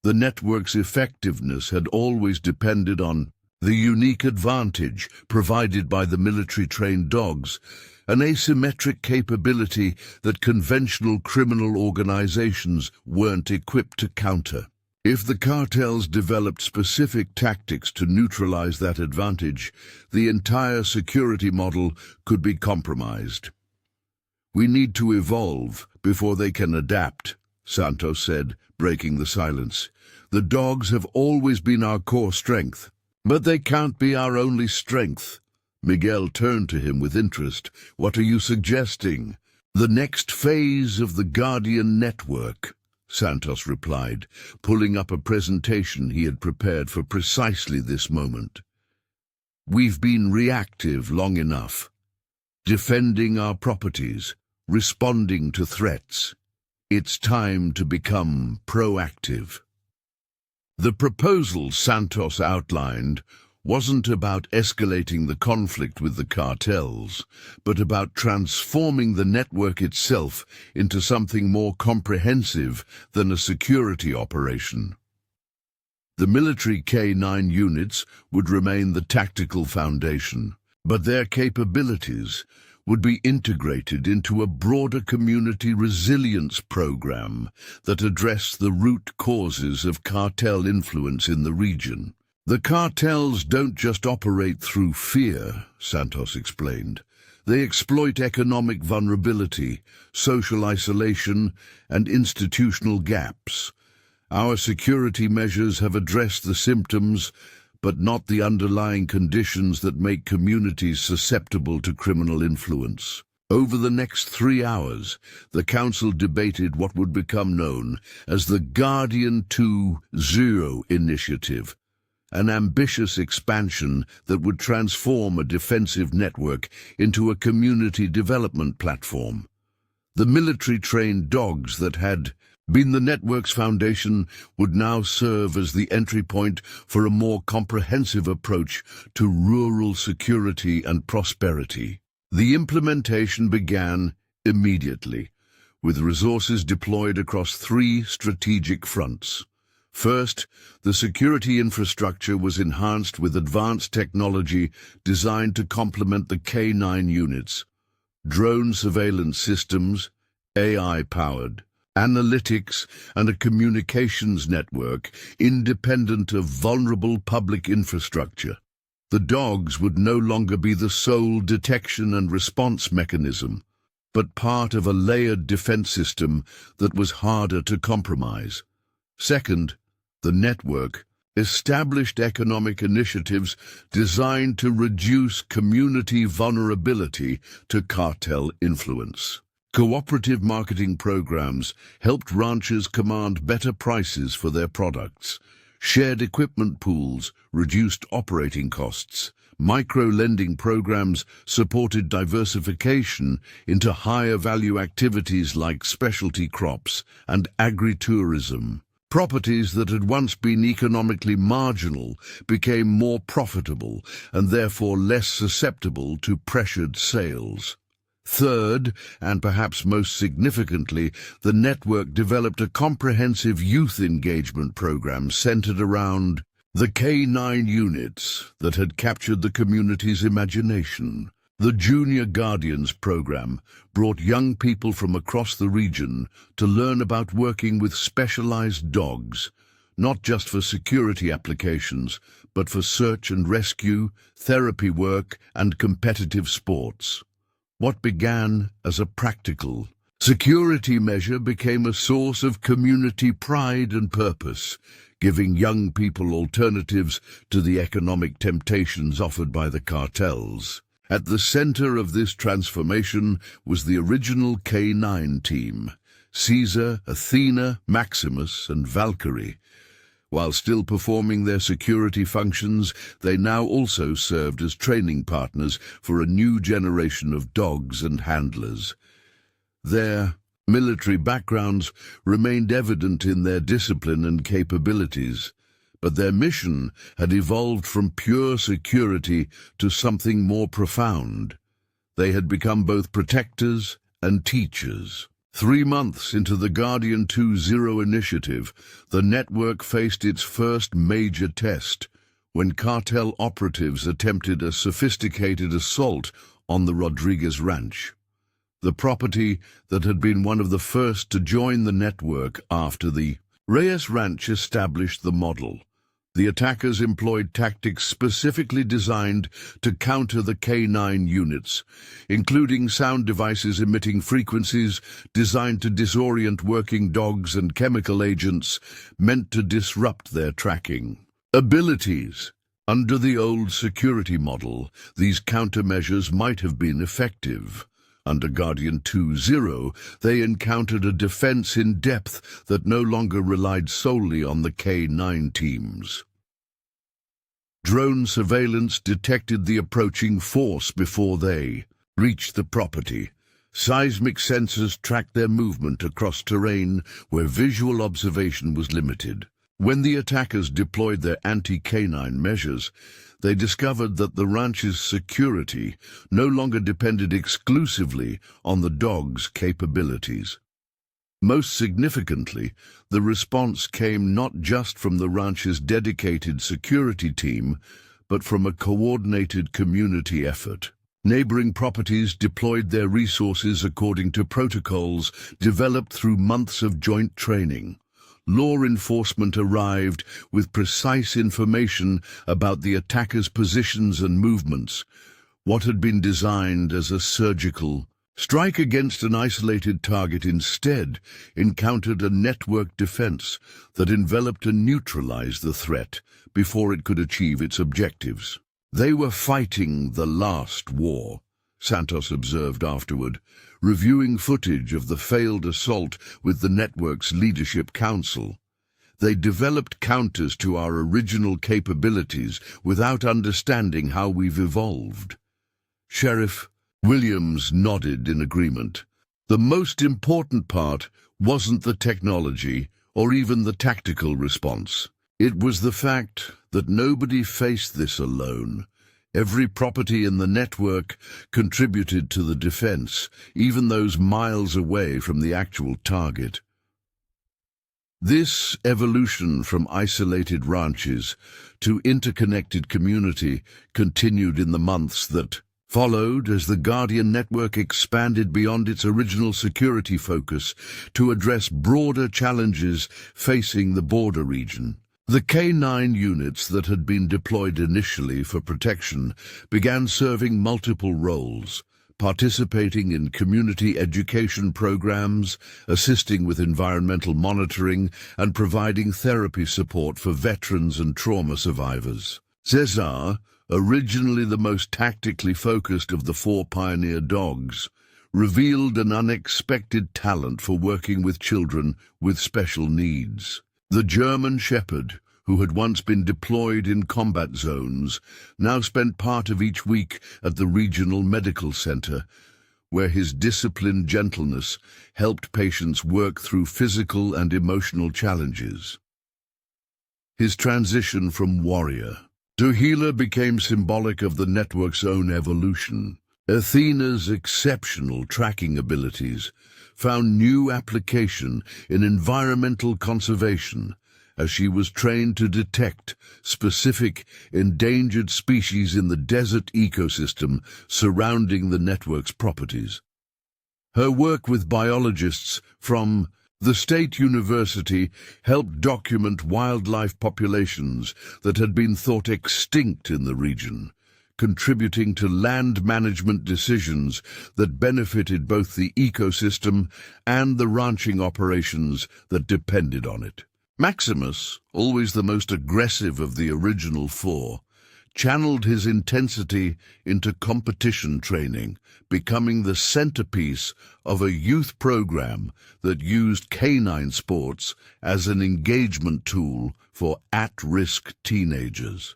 The network's effectiveness had always depended on the unique advantage provided by the military-trained dogs, an asymmetric capability that conventional criminal organizations weren't equipped to counter. If the cartels developed specific tactics to neutralize that advantage, the entire security model could be compromised. We need to evolve before they can adapt, Santos said, breaking the silence. The dogs have always been our core strength, but they can't be our only strength. Miguel turned to him with interest. What are you suggesting? "The next phase of the Guardian Network," Santos replied, pulling up a presentation he had prepared for precisely this moment. "We've been reactive long enough, defending our properties, responding to threats. It's time to become proactive." The proposal Santos outlined wasn't about escalating the conflict with the cartels, but about transforming the network itself into something more comprehensive than a security operation. The military K-9 units would remain the tactical foundation, but their capabilities would be integrated into a broader community resilience program that addressed the root causes of cartel influence in the region. "The cartels don't just operate through fear," Santos explained. "They exploit economic vulnerability, social isolation, and institutional gaps. Our security measures have addressed the symptoms, but not the underlying conditions that make communities susceptible to criminal influence." Over the next 3 hours, the council debated what would become known as the Guardian 2.0 initiative, an ambitious expansion that would transform a defensive network into a community development platform. The military-trained dogs that had been the network's foundation would now serve as the entry point for a more comprehensive approach to rural security and prosperity. The implementation began immediately, with resources deployed across 3 strategic fronts. First, the security infrastructure was enhanced with advanced technology designed to complement the K-9 units. Drone surveillance systems, AI-powered, analytics, and a communications network independent of vulnerable public infrastructure. The dogs would no longer be the sole detection and response mechanism, but part of a layered defense system that was harder to compromise. Second, the network established economic initiatives designed to reduce community vulnerability to cartel influence. Cooperative marketing programs helped ranchers command better prices for their products. Shared equipment pools reduced operating costs. Micro-lending programs supported diversification into higher-value activities like specialty crops and agritourism. Properties that had once been economically marginal became more profitable and therefore less susceptible to pressured sales. Third, and perhaps most significantly, the network developed a comprehensive youth engagement program centered around the K-9 units that had captured the community's imagination. The Junior Guardians program brought young people from across the region to learn about working with specialized dogs, not just for security applications, but for search and rescue, therapy work, and competitive sports. What began as a practical security measure became a source of community pride and purpose, giving young people alternatives to the economic temptations offered by the cartels. At the center of this transformation was the original K-9 team, Caesar, Athena, Maximus, and Valkyrie. While still performing their security functions, they now also served as training partners for a new generation of dogs and handlers. Their military backgrounds remained evident in their discipline and capabilities, but their mission had evolved from pure security to something more profound. They had become both protectors and teachers. 3 months into the Guardian 2.0 initiative, the network faced its first major test when cartel operatives attempted a sophisticated assault on the Reyes Ranch, the property that had been one of the first to join the network after the Reyes Ranch established the model. The attackers employed tactics specifically designed to counter the K-9 units, including sound devices emitting frequencies designed to disorient working dogs and chemical agents meant to disrupt their tracking abilities. Under the old security model, these countermeasures might have been effective, Under Guardian 2.0, they encountered a defense in depth that no longer relied solely on the K-9 teams. Drone surveillance detected the approaching force before they reached the property. Seismic sensors tracked their movement across terrain where visual observation was limited. When the attackers deployed their anti-K-9 measures, they discovered that the ranch's security no longer depended exclusively on the dog's capabilities. Most significantly, the response came not just from the ranch's dedicated security team, but from a coordinated community effort. Neighboring properties deployed their resources according to protocols developed through months of joint training. Law enforcement arrived with precise information about the attackers' positions and movements. What had been designed as a surgical strike against an isolated target instead encountered a network defense that enveloped and neutralized the threat before it could achieve its objectives. They were fighting the last war, Santos observed afterward, reviewing footage of the failed assault with the network's leadership council. They developed counters to our original capabilities without understanding how we've evolved. Sheriff Williams nodded in agreement. The most important part wasn't the technology or even the tactical response. It was the fact that nobody faced this alone. Every property in the network contributed to the defense, even those miles away from the actual target. This evolution from isolated ranches to interconnected community continued in the months that followed as the Guardian network expanded beyond its original security focus to address broader challenges facing the border region. The K-9 units that had been deployed initially for protection began serving multiple roles, participating in community education programs, assisting with environmental monitoring, and providing therapy support for veterans and trauma survivors. Cesar, originally the most tactically focused of the 4 pioneer dogs, revealed an unexpected talent for working with children with special needs. The German Shepherd, who had once been deployed in combat zones, now spent part of each week at the regional medical center, where his disciplined gentleness helped patients work through physical and emotional challenges. His transition from warrior to healer became symbolic of the network's own evolution. Athena's exceptional tracking abilities found new application in environmental conservation as she was trained to detect specific endangered species in the desert ecosystem surrounding the network's properties. Her work with biologists from the State University helped document wildlife populations that had been thought extinct in the region, contributing to land management decisions that benefited both the ecosystem and the ranching operations that depended on it. Maximus, always the most aggressive of the original 4, channeled his intensity into competition training, becoming the centerpiece of a youth program that used canine sports as an engagement tool for at-risk teenagers.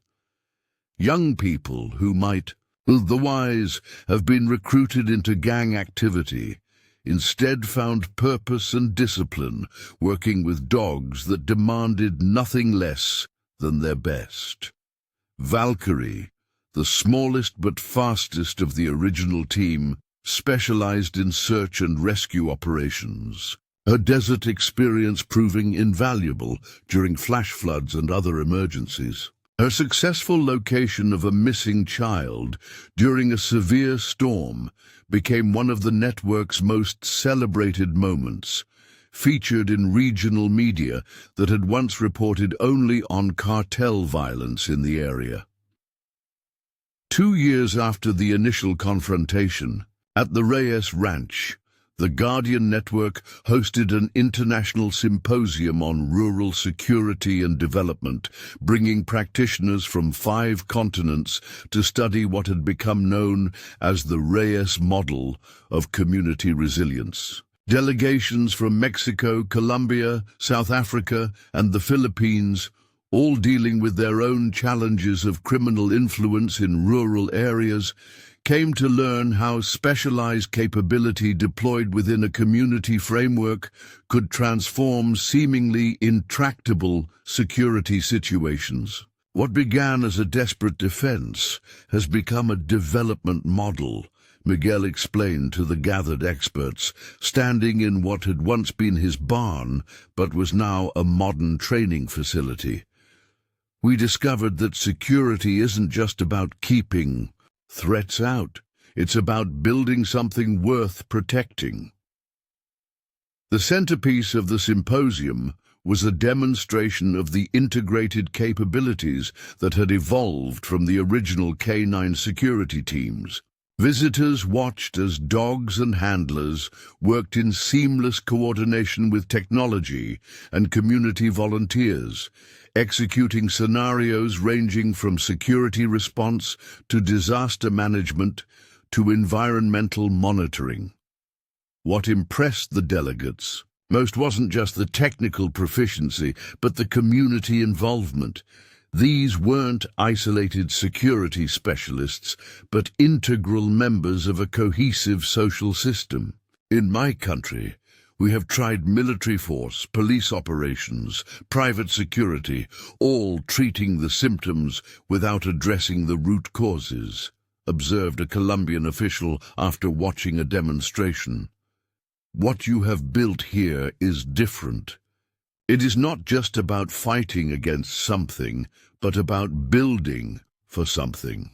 Young people who might otherwise have been recruited into gang activity instead found purpose and discipline working with dogs that demanded nothing less than their best. Valkyrie, the smallest but fastest of the original team, specialized in search and rescue operations, her desert experience proving invaluable during flash floods and other emergencies. Her successful location of a missing child during a severe storm became one of the network's most celebrated moments, featured in regional media that had once reported only on cartel violence in the area. 2 years after the initial confrontation, at the Reyes Ranch, The Guardian Network hosted an international symposium on rural security and development, bringing practitioners from 5 continents to study what had become known as the Reyes model of community resilience. Delegations from Mexico, Colombia, South Africa, and the Philippines, all dealing with their own challenges of criminal influence in rural areas, came to learn how specialized capability deployed within a community framework could transform seemingly intractable security situations. What began as a desperate defense has become a development model, Miguel explained to the gathered experts, standing in what had once been his barn but was now a modern training facility. We discovered that security isn't just about keeping threats out. It's about building something worth protecting. The centerpiece of the symposium was a demonstration of the integrated capabilities that had evolved from the original K9 security teams. Visitors watched as dogs and handlers worked in seamless coordination with technology and community volunteers, executing scenarios ranging from security response to disaster management to environmental monitoring. What impressed the delegates most wasn't just the technical proficiency, but the community involvement. These weren't isolated security specialists, but integral members of a cohesive social system. In my country, we have tried military force, police operations, private security, all treating the symptoms without addressing the root causes, observed a Colombian official after watching a demonstration. What you have built here is different. It is not just about fighting against something, but about building for something.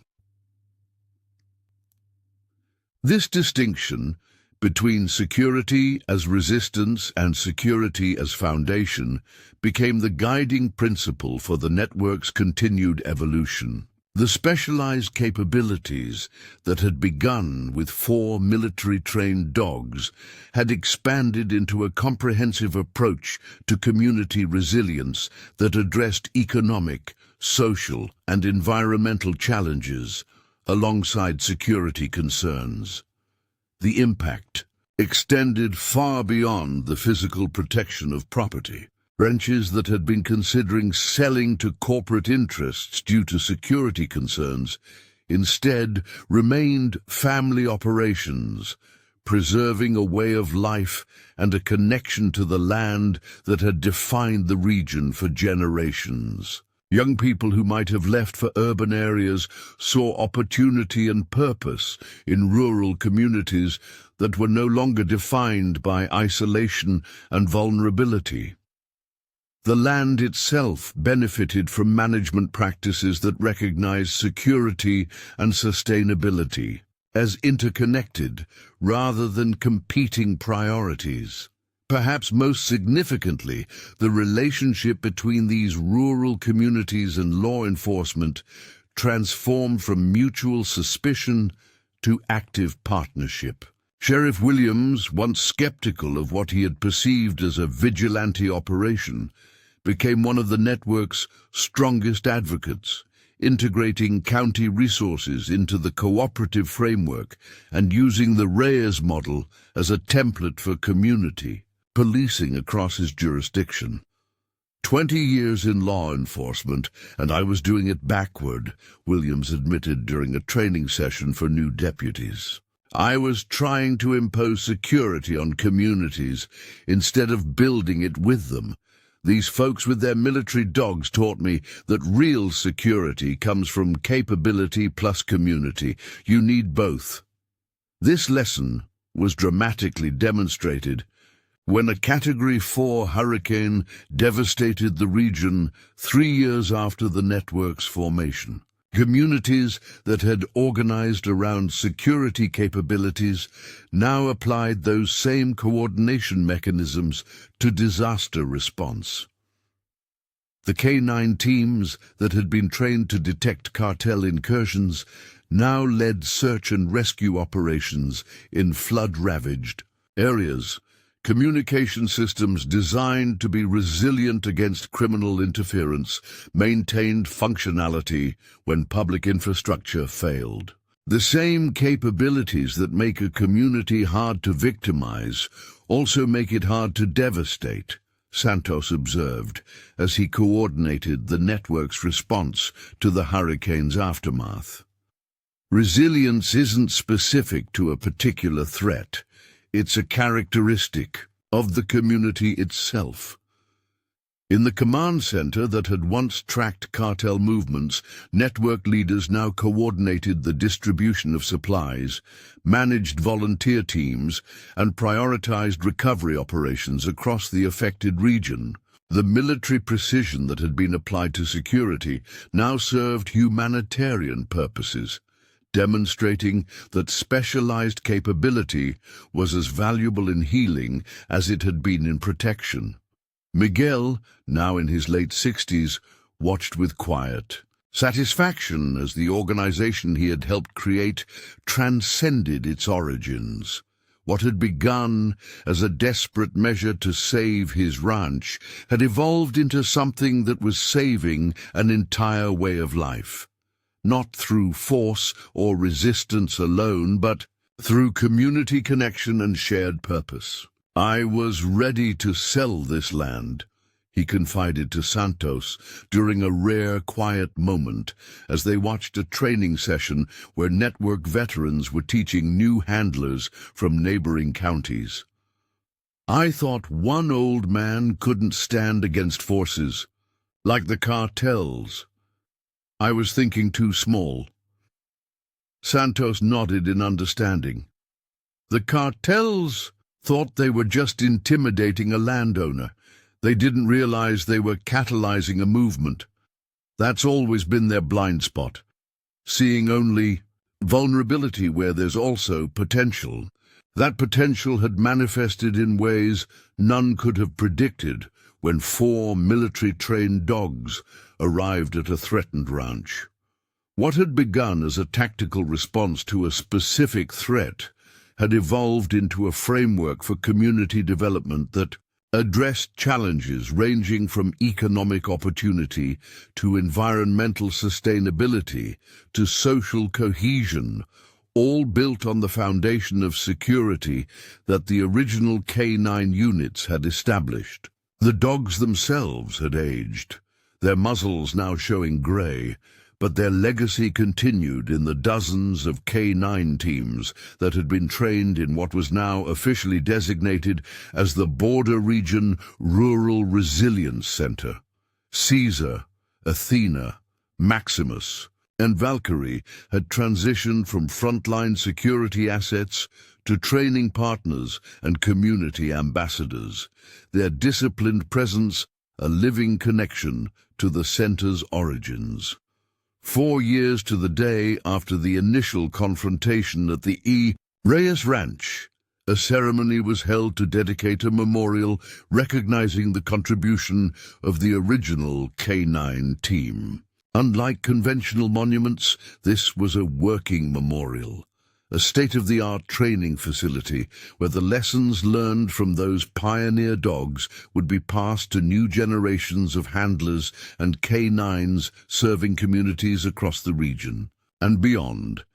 This distinction between security as resistance and security as foundation became the guiding principle for the network's continued evolution. The specialized capabilities that had begun with 4 military-trained dogs had expanded into a comprehensive approach to community resilience that addressed economic, social, and environmental challenges alongside security concerns. The impact extended far beyond the physical protection of property. Ranches that had been considering selling to corporate interests due to security concerns instead remained family operations, preserving a way of life and a connection to the land that had defined the region for generations. Young people who might have left for urban areas saw opportunity and purpose in rural communities that were no longer defined by isolation and vulnerability. The land itself benefited from management practices that recognized security and sustainability as interconnected rather than competing priorities. Perhaps most significantly, the relationship between these rural communities and law enforcement transformed from mutual suspicion to active partnership. Sheriff Williams, once skeptical of what he had perceived as a vigilante operation, became one of the network's strongest advocates, integrating county resources into the cooperative framework and using the Reyes model as a template for community policing across his jurisdiction. 20 years in law enforcement, and I was doing it backward, Williams admitted during a training session for new deputies. I was trying to impose security on communities instead of building it with them. These folks with their military dogs taught me that real security comes from capability plus community. You need both. This lesson was dramatically demonstrated when a Category 4 hurricane devastated the region 3 years after the network's formation. Communities that had organized around security capabilities now applied those same coordination mechanisms to disaster response. The K9 teams that had been trained to detect cartel incursions now led search and rescue operations in flood-ravaged areas, communication systems designed to be resilient against criminal interference maintained functionality when public infrastructure failed. The same capabilities that make a community hard to victimize also make it hard to devastate, Santos observed as he coordinated the network's response to the hurricane's aftermath. Resilience isn't specific to a particular threat. It's a characteristic of the community itself. In the command center that had once tracked cartel movements, network leaders now coordinated the distribution of supplies, managed volunteer teams, and prioritized recovery operations across the affected region. The military precision that had been applied to security now served humanitarian purposes, demonstrating that specialized capability was as valuable in healing as it had been in protection. Miguel, now in his late 60s, watched with quiet satisfaction as the organization he had helped create transcended its origins. What had begun as a desperate measure to save his ranch had evolved into something that was saving an entire way of life. Not through force or resistance alone, but through community connection and shared purpose. "I was ready to sell this land," he confided to Santos during a rare, quiet moment as they watched a training session where network veterans were teaching new handlers from neighboring counties. "I thought one old man couldn't stand against forces like the cartels. I was thinking too small." Santos nodded in understanding. "The cartels thought they were just intimidating a landowner. They didn't realize they were catalyzing a movement. That's always been their blind spot, seeing only vulnerability where there's also potential. That potential had manifested in ways none could have predicted when 4 military-trained dogs arrived at a threatened ranch. What had begun as a tactical response to a specific threat had evolved into a framework for community development that addressed challenges ranging from economic opportunity to environmental sustainability to social cohesion, all built on the foundation of security that the original K9 units had established. The dogs themselves had aged, their muzzles now showing grey, but their legacy continued in the dozens of K9 teams that had been trained in what was now officially designated as the Border Region Rural Resilience Center. Caesar, Athena, Maximus, and Valkyrie had transitioned from frontline security assets to training partners and community ambassadors, their disciplined presence a living connection to the center's origins. 4 years to the day after the initial confrontation at the Reyes Ranch, a ceremony was held to dedicate a memorial recognizing the contribution of the original K9 team. Unlike conventional monuments, this was a working memorial, a state-of-the-art training facility where the lessons learned from those pioneer dogs would be passed to new generations of handlers and K9s serving communities across the region and beyond.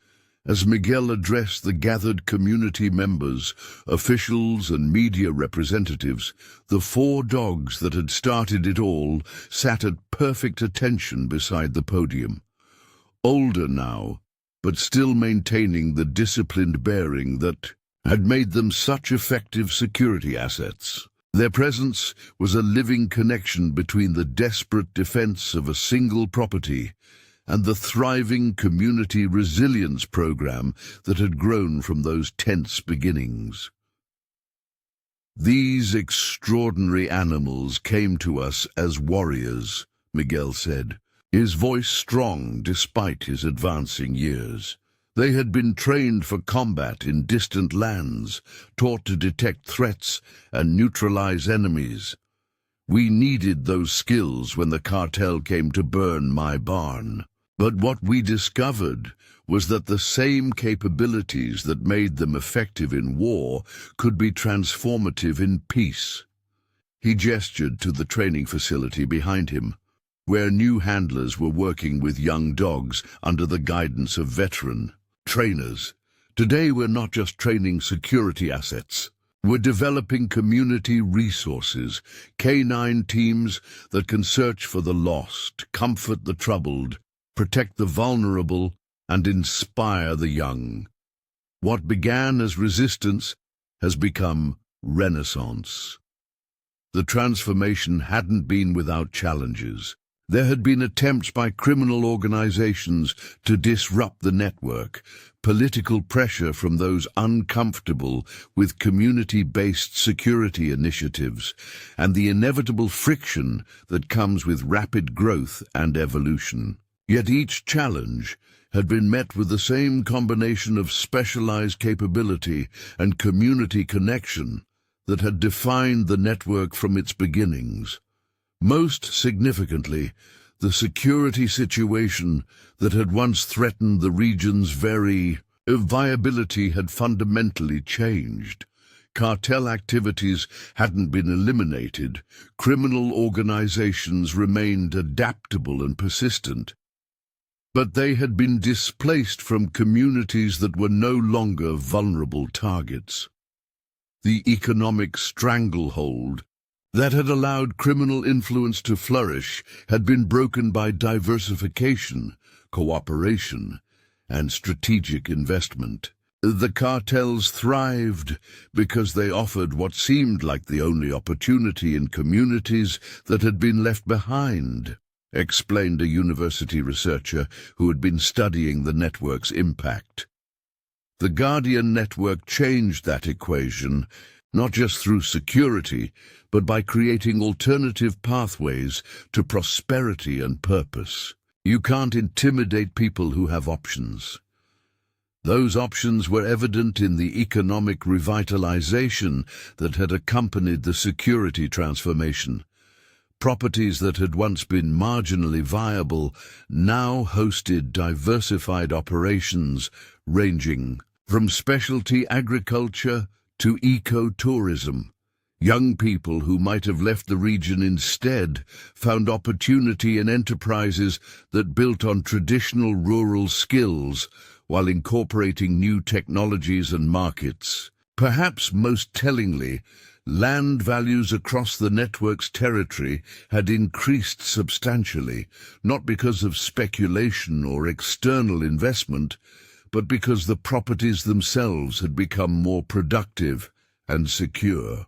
As Miguel addressed the gathered community members, officials and media representatives, the 4 dogs that had started it all sat at perfect attention beside the podium. Older now, but still maintaining the disciplined bearing that had made them such effective security assets. Their presence was a living connection between the desperate defense of a single property and the thriving community resilience program that had grown from those tense beginnings. "These extraordinary animals came to us as warriors," Miguel said, his voice strong despite his advancing years. They had been trained for combat in distant lands, taught to detect threats and neutralize enemies. We needed those skills when the cartel came to burn my barn. But what we discovered was that the same capabilities that made them effective in war could be transformative in peace. He gestured to the training facility behind him, where new handlers were working with young dogs under the guidance of veteran trainers. Today we're not just training security assets. We're developing community resources, canine teams that can search for the lost, comfort the troubled, protect the vulnerable, and inspire the young. What began as resistance has become renaissance. The transformation hadn't been without challenges. There had been attempts by criminal organizations to disrupt the network, political pressure from those uncomfortable with community-based security initiatives, and the inevitable friction that comes with rapid growth and evolution. Yet each challenge had been met with the same combination of specialized capability and community connection that had defined the network from its beginnings. Most significantly, the security situation that had once threatened the region's very viability had fundamentally changed. Cartel activities hadn't been eliminated. Criminal organizations remained adaptable and persistent, but they had been displaced from communities that were no longer vulnerable targets. The economic stranglehold that had allowed criminal influence to flourish had been broken by diversification, cooperation, and strategic investment. The cartels thrived because they offered what seemed like the only opportunity in communities that had been left behind, explained a university researcher who had been studying the network's impact. The Guardian network changed that equation, not just through security, but by creating alternative pathways to prosperity and purpose. You can't intimidate people who have options. Those options were evident in the economic revitalization that had accompanied the security transformation. Properties that had once been marginally viable now hosted diversified operations ranging from specialty agriculture to eco-tourism. Young people who might have left the region instead found opportunity in enterprises that built on traditional rural skills while incorporating new technologies and markets. Perhaps most tellingly, land values across the network's territory had increased substantially, not because of speculation or external investment, but because the properties themselves had become more productive and secure.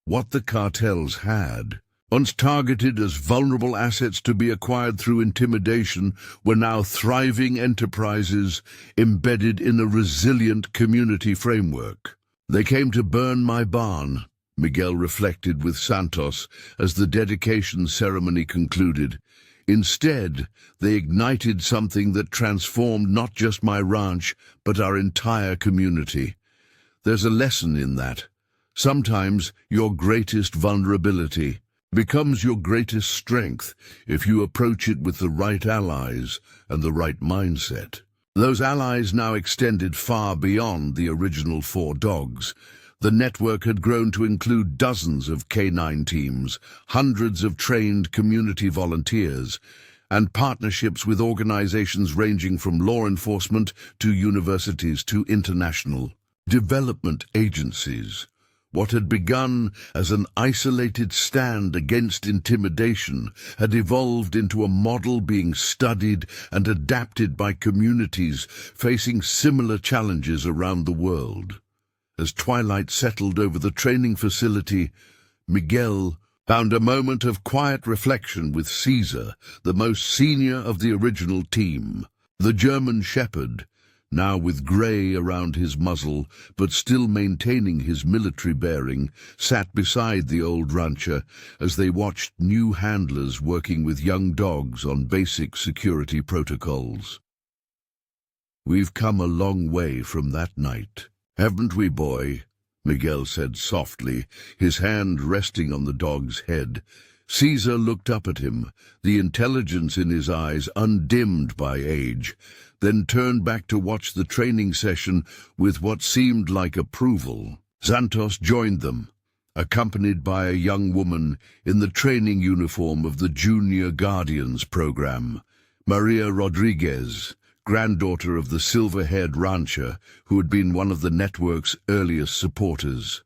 What the cartels had, once targeted as vulnerable assets to be acquired through intimidation, were now thriving enterprises embedded in a resilient community framework. They came to burn my barn, Miguel reflected with Santos as the dedication ceremony concluded. Instead, they ignited something that transformed not just my ranch, but our entire community. There's a lesson in that. Sometimes your greatest vulnerability becomes your greatest strength if you approach it with the right allies and the right mindset. Those allies now extended far beyond the original 4 dogs. The network had grown to include dozens of canine teams, hundreds of trained community volunteers, and partnerships with organizations ranging from law enforcement to universities to international development agencies. What had begun as an isolated stand against intimidation had evolved into a model being studied and adapted by communities facing similar challenges around the world. As twilight settled over the training facility, Miguel found a moment of quiet reflection with Caesar, the most senior of the original team. The German shepherd, now with grey around his muzzle, but still maintaining his military bearing, sat beside the old rancher as they watched new handlers working with young dogs on basic security protocols. "We've come a long way from that night, haven't we, boy?" Miguel said softly, his hand resting on the dog's head. Caesar looked up at him, the intelligence in his eyes undimmed by age, then turned back to watch the training session with what seemed like approval. Xantos joined them, accompanied by a young woman in the training uniform of the Junior Guardians program, Maria Rodriguez, granddaughter of the silver-haired rancher who had been one of the network's earliest supporters.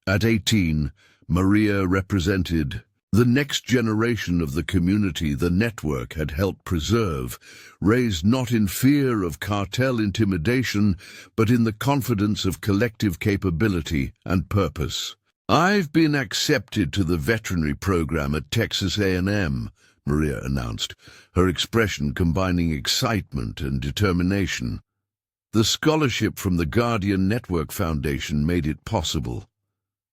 At 18, Maria represented the next generation of the community the network had helped preserve, raised not in fear of cartel intimidation, but in the confidence of collective capability and purpose. "I've been accepted to the veterinary program at Texas A&M, Maria announced, her expression combining excitement and determination. The scholarship from the Guardian Network Foundation made it possible.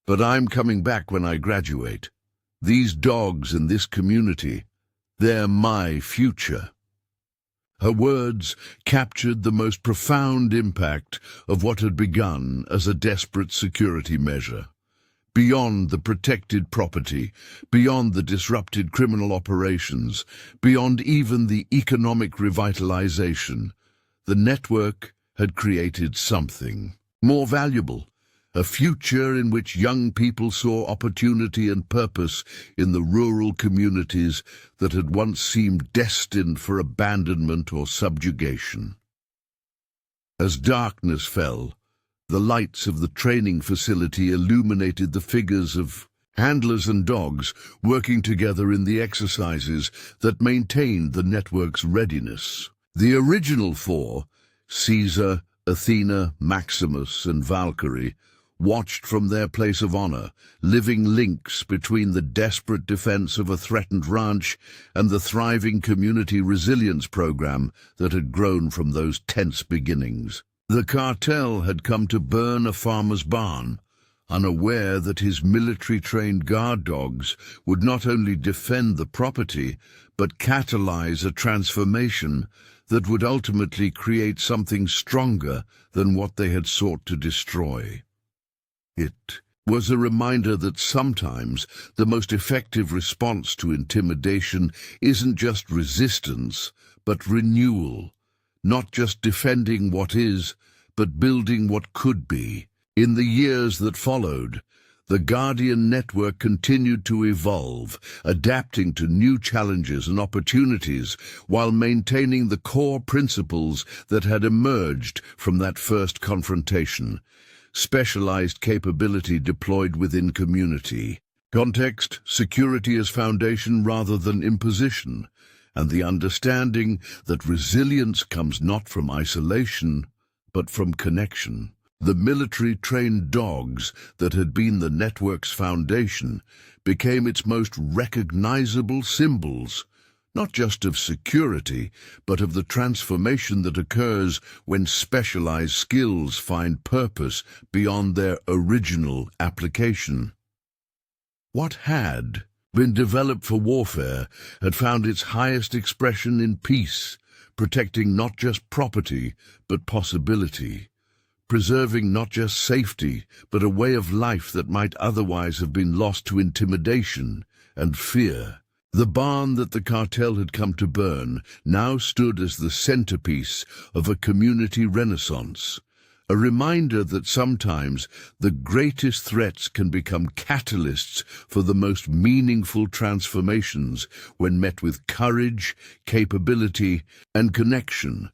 But I'm coming back when I graduate. These dogs and this community, they're my future." Her words captured the most profound impact of what had begun as a desperate security measure. Beyond the protected property, beyond the disrupted criminal operations, beyond even the economic revitalization, the network had created something more valuable, a future in which young people saw opportunity and purpose in the rural communities that had once seemed destined for abandonment or subjugation. As darkness fell, the lights of the training facility illuminated the figures of handlers and dogs working together in the exercises that maintained the network's readiness. The original four, Caesar, Athena, Maximus, and Valkyrie, watched from their place of honor, living links between the desperate defense of a threatened ranch and the thriving community resilience program that had grown from those tense beginnings. The cartel had come to burn a farmer's barn, unaware that his military-trained guard dogs would not only defend the property, but catalyze a transformation that would ultimately create something stronger than what they had sought to destroy. It was a reminder that sometimes the most effective response to intimidation isn't just resistance, but renewal, not just defending what is, but building what could be. In the years that followed, the Guardian Network continued to evolve, adapting to new challenges and opportunities while maintaining the core principles that had emerged from that first confrontation. Specialized capability deployed within community. Context, security as foundation rather than imposition, and the understanding that resilience comes not from isolation, but from connection. The military-trained dogs that had been the network's foundation became its most recognizable symbols, not just of security, but of the transformation that occurs when specialized skills find purpose beyond their original application. What had been developed for warfare had found its highest expression in peace, protecting not just property, but possibility, preserving not just safety, but a way of life that might otherwise have been lost to intimidation and fear. The barn that the cartel had come to burn now stood as the centerpiece of a community renaissance, a reminder that sometimes the greatest threats can become catalysts for the most meaningful transformations when met with courage, capability, and connection.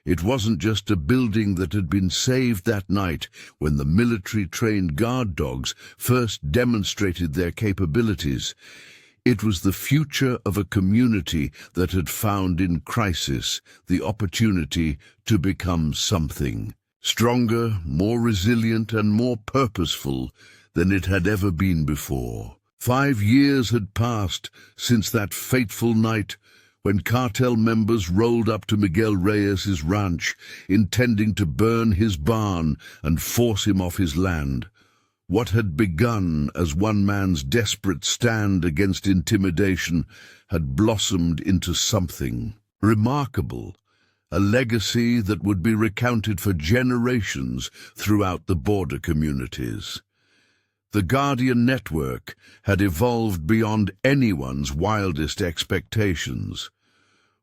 It wasn't just a building that had been saved that night when the military-trained guard dogs first demonstrated their capabilities. It was the future of a community that had found in crisis the opportunity to become something stronger, more resilient, and more purposeful than it had ever been before. 5 years had passed since that fateful night when cartel members rolled up to Miguel Reyes' ranch, intending to burn his barn and force him off his land. What had begun as one man's desperate stand against intimidation had blossomed into something remarkable, a legacy that would be recounted for generations throughout the border communities. The Guardian network had evolved beyond anyone's wildest expectations.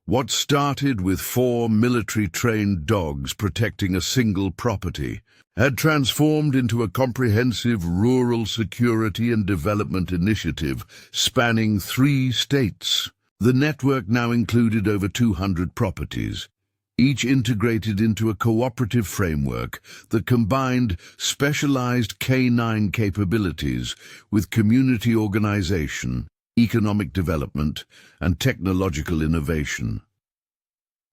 What started with 4 military-trained dogs protecting a single property had transformed into a comprehensive rural security and development initiative spanning 3 states. The network now included over 200 properties, each integrated into a cooperative framework that combined specialized canine capabilities with community organization, economic development, and technological innovation.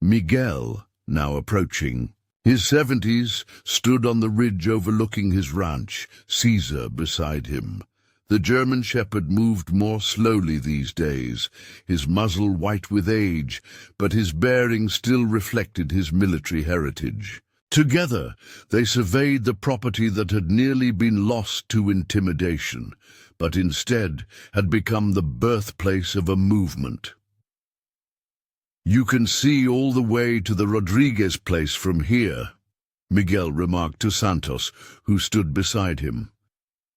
Miguel, now approaching his 70s, stood on the ridge overlooking his ranch, Caesar beside him. The German shepherd moved more slowly these days, his muzzle white with age, but his bearing still reflected his military heritage. Together, they surveyed the property that had nearly been lost to intimidation, but instead had become the birthplace of a movement. "You can see all the way to the Rodriguez place from here," Miguel remarked to Santos, who stood beside him.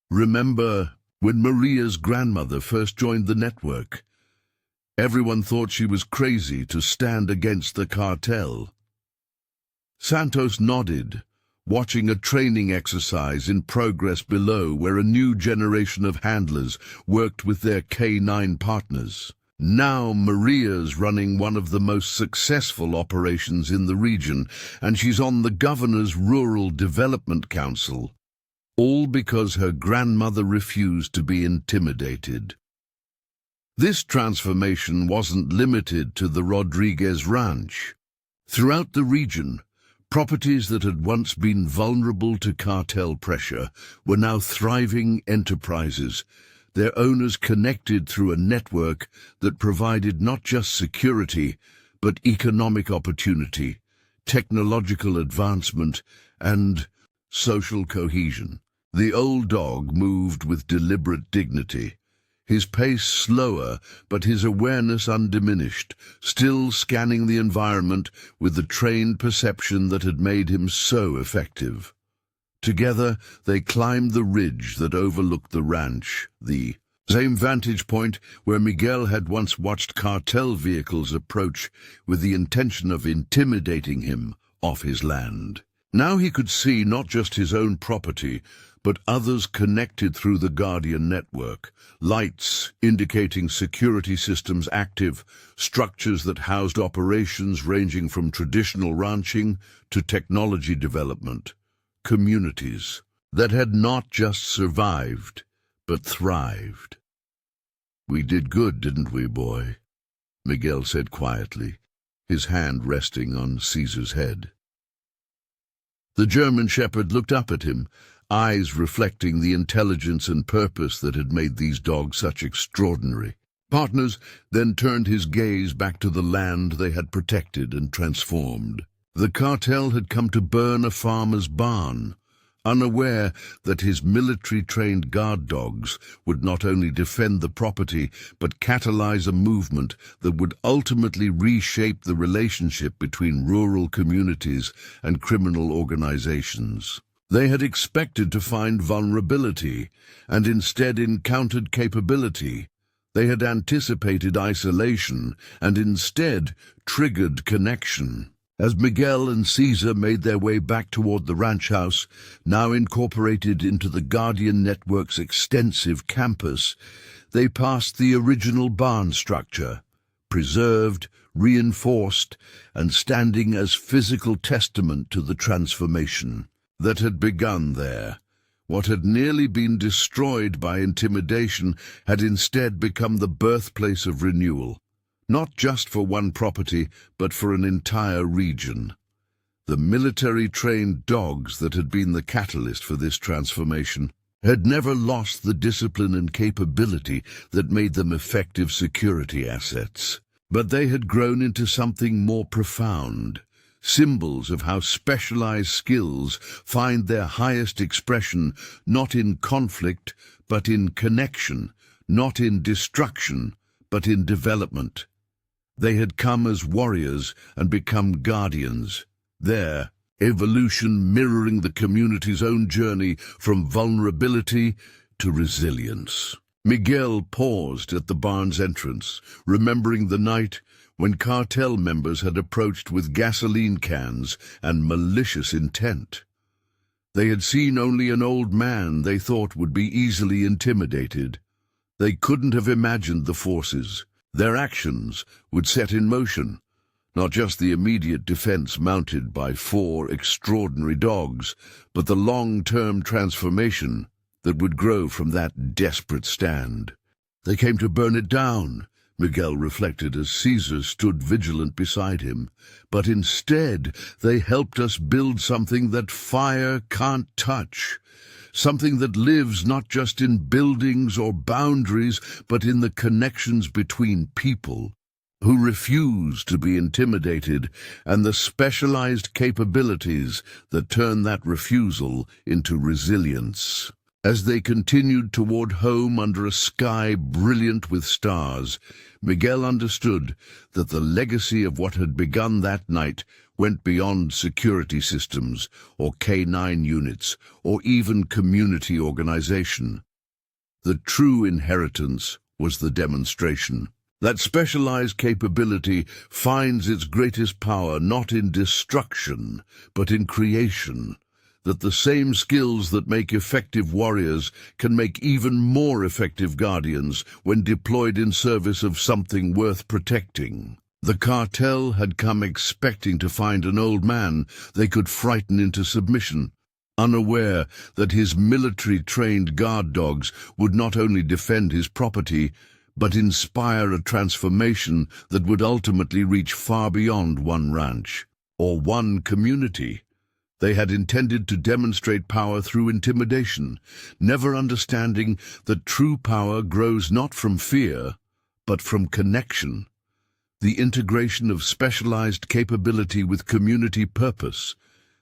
"Remember when Maria's grandmother first joined the network? Everyone thought she was crazy to stand against the cartel." Santos nodded, watching a training exercise in progress below where a new generation of handlers worked with their K9 partners. Now Maria's running one of the most successful operations in the region, and she's on the governor's Rural Development Council. All because her grandmother refused to be intimidated. This transformation wasn't limited to the Reyes Ranch. Throughout the region, properties that had once been vulnerable to cartel pressure were now thriving enterprises, their owners connected through a network that provided not just security, but economic opportunity, technological advancement, and social cohesion. The old dog moved with deliberate dignity, his pace slower but his awareness undiminished, still scanning the environment with the trained perception that had made him so effective. Together they climbed the ridge that overlooked the ranch, the same vantage point where Miguel had once watched cartel vehicles approach with the intention of intimidating him off his land. Now he could see not just his own property, but others connected through the Guardian network, lights indicating security systems active, structures that housed operations ranging from traditional ranching to technology development, communities that had not just survived, but thrived. "We did good, didn't we, boy?" Miguel said quietly, his hand resting on Caesar's head. The German shepherd looked up at him, eyes reflecting the intelligence and purpose that had made these dogs such extraordinary partners, then turned his gaze back to the land they had protected and transformed. The cartel had come to burn a farmer's barn, unaware that his military-trained guard dogs would not only defend the property but catalyze a movement that would ultimately reshape the relationship between rural communities and criminal organizations. They had expected to find vulnerability and instead encountered capability. They had anticipated isolation and instead triggered connection. As Miguel and Caesar made their way back toward the ranch house, now incorporated into the Guardian Network's extensive campus, they passed the original barn structure, preserved, reinforced, and standing as physical testament to the transformation that had begun there. What had nearly been destroyed by intimidation had instead become the birthplace of renewal, not just for one property, but for an entire region. The military-trained dogs that had been the catalyst for this transformation had never lost the discipline and capability that made them effective security assets. But they had grown into something more profound, symbols of how specialized skills find their highest expression not in conflict, but in connection, not in destruction, but in development. They had come as warriors and become guardians, their evolution mirroring the community's own journey from vulnerability to resilience. Miguel paused at the barn's entrance, remembering the night when cartel members had approached with gasoline cans and malicious intent. They had seen only an old man they thought would be easily intimidated. They couldn't have imagined the forces their actions would set in motion, not just the immediate defense mounted by 4 extraordinary dogs, but the long-term transformation that would grow from that desperate stand. They came to burn it down, Miguel reflected as Caesar stood vigilant beside him. But instead, they helped us build something that fire can't touch. Something that lives not just in buildings or boundaries, but in the connections between people who refuse to be intimidated, and the specialized capabilities that turn that refusal into resilience. As they continued toward home under a sky brilliant with stars, Miguel understood that the legacy of what had begun that night went beyond security systems or K-9 units or even community organization. The true inheritance was the demonstration. That specialized capability finds its greatest power not in destruction, but in creation. That the same skills that make effective warriors can make even more effective guardians when deployed in service of something worth protecting. The cartel had come expecting to find an old man they could frighten into submission, unaware that his military-trained guard dogs would not only defend his property, but inspire a transformation that would ultimately reach far beyond one ranch or one community. They had intended to demonstrate power through intimidation, never understanding that true power grows not from fear, but from connection. The integration of specialized capability with community purpose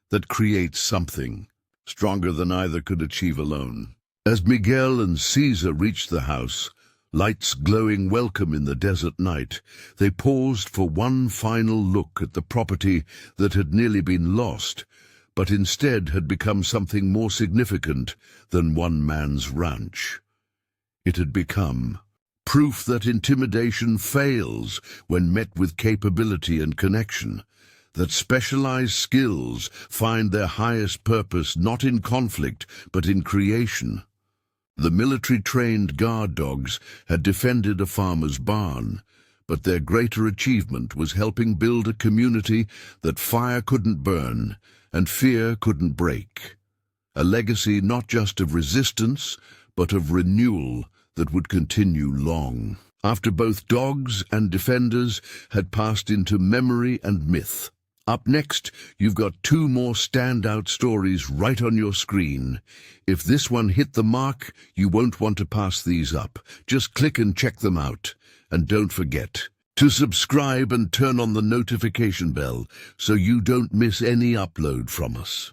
that creates something stronger than either could achieve alone. As Miguel and Caesar reached the house, lights glowing welcome in the desert night, they paused for one final look at the property that had nearly been lost, but instead had become something more significant than one man's ranch. It had become proof that intimidation fails when met with capability and connection, that specialized skills find their highest purpose not in conflict but in creation. The military-trained guard dogs had defended a farmer's barn, but their greater achievement was helping build a community that fire couldn't burn and fear couldn't break. A legacy not just of resistance, but of renewal that would continue long, after both dogs and defenders had passed into memory and myth. Up next, you've got 2 more standout stories right on your screen. If this one hit the mark, you won't want to pass these up. Just click and check them out. And don't forget to subscribe and turn on the notification bell so you don't miss any upload from us.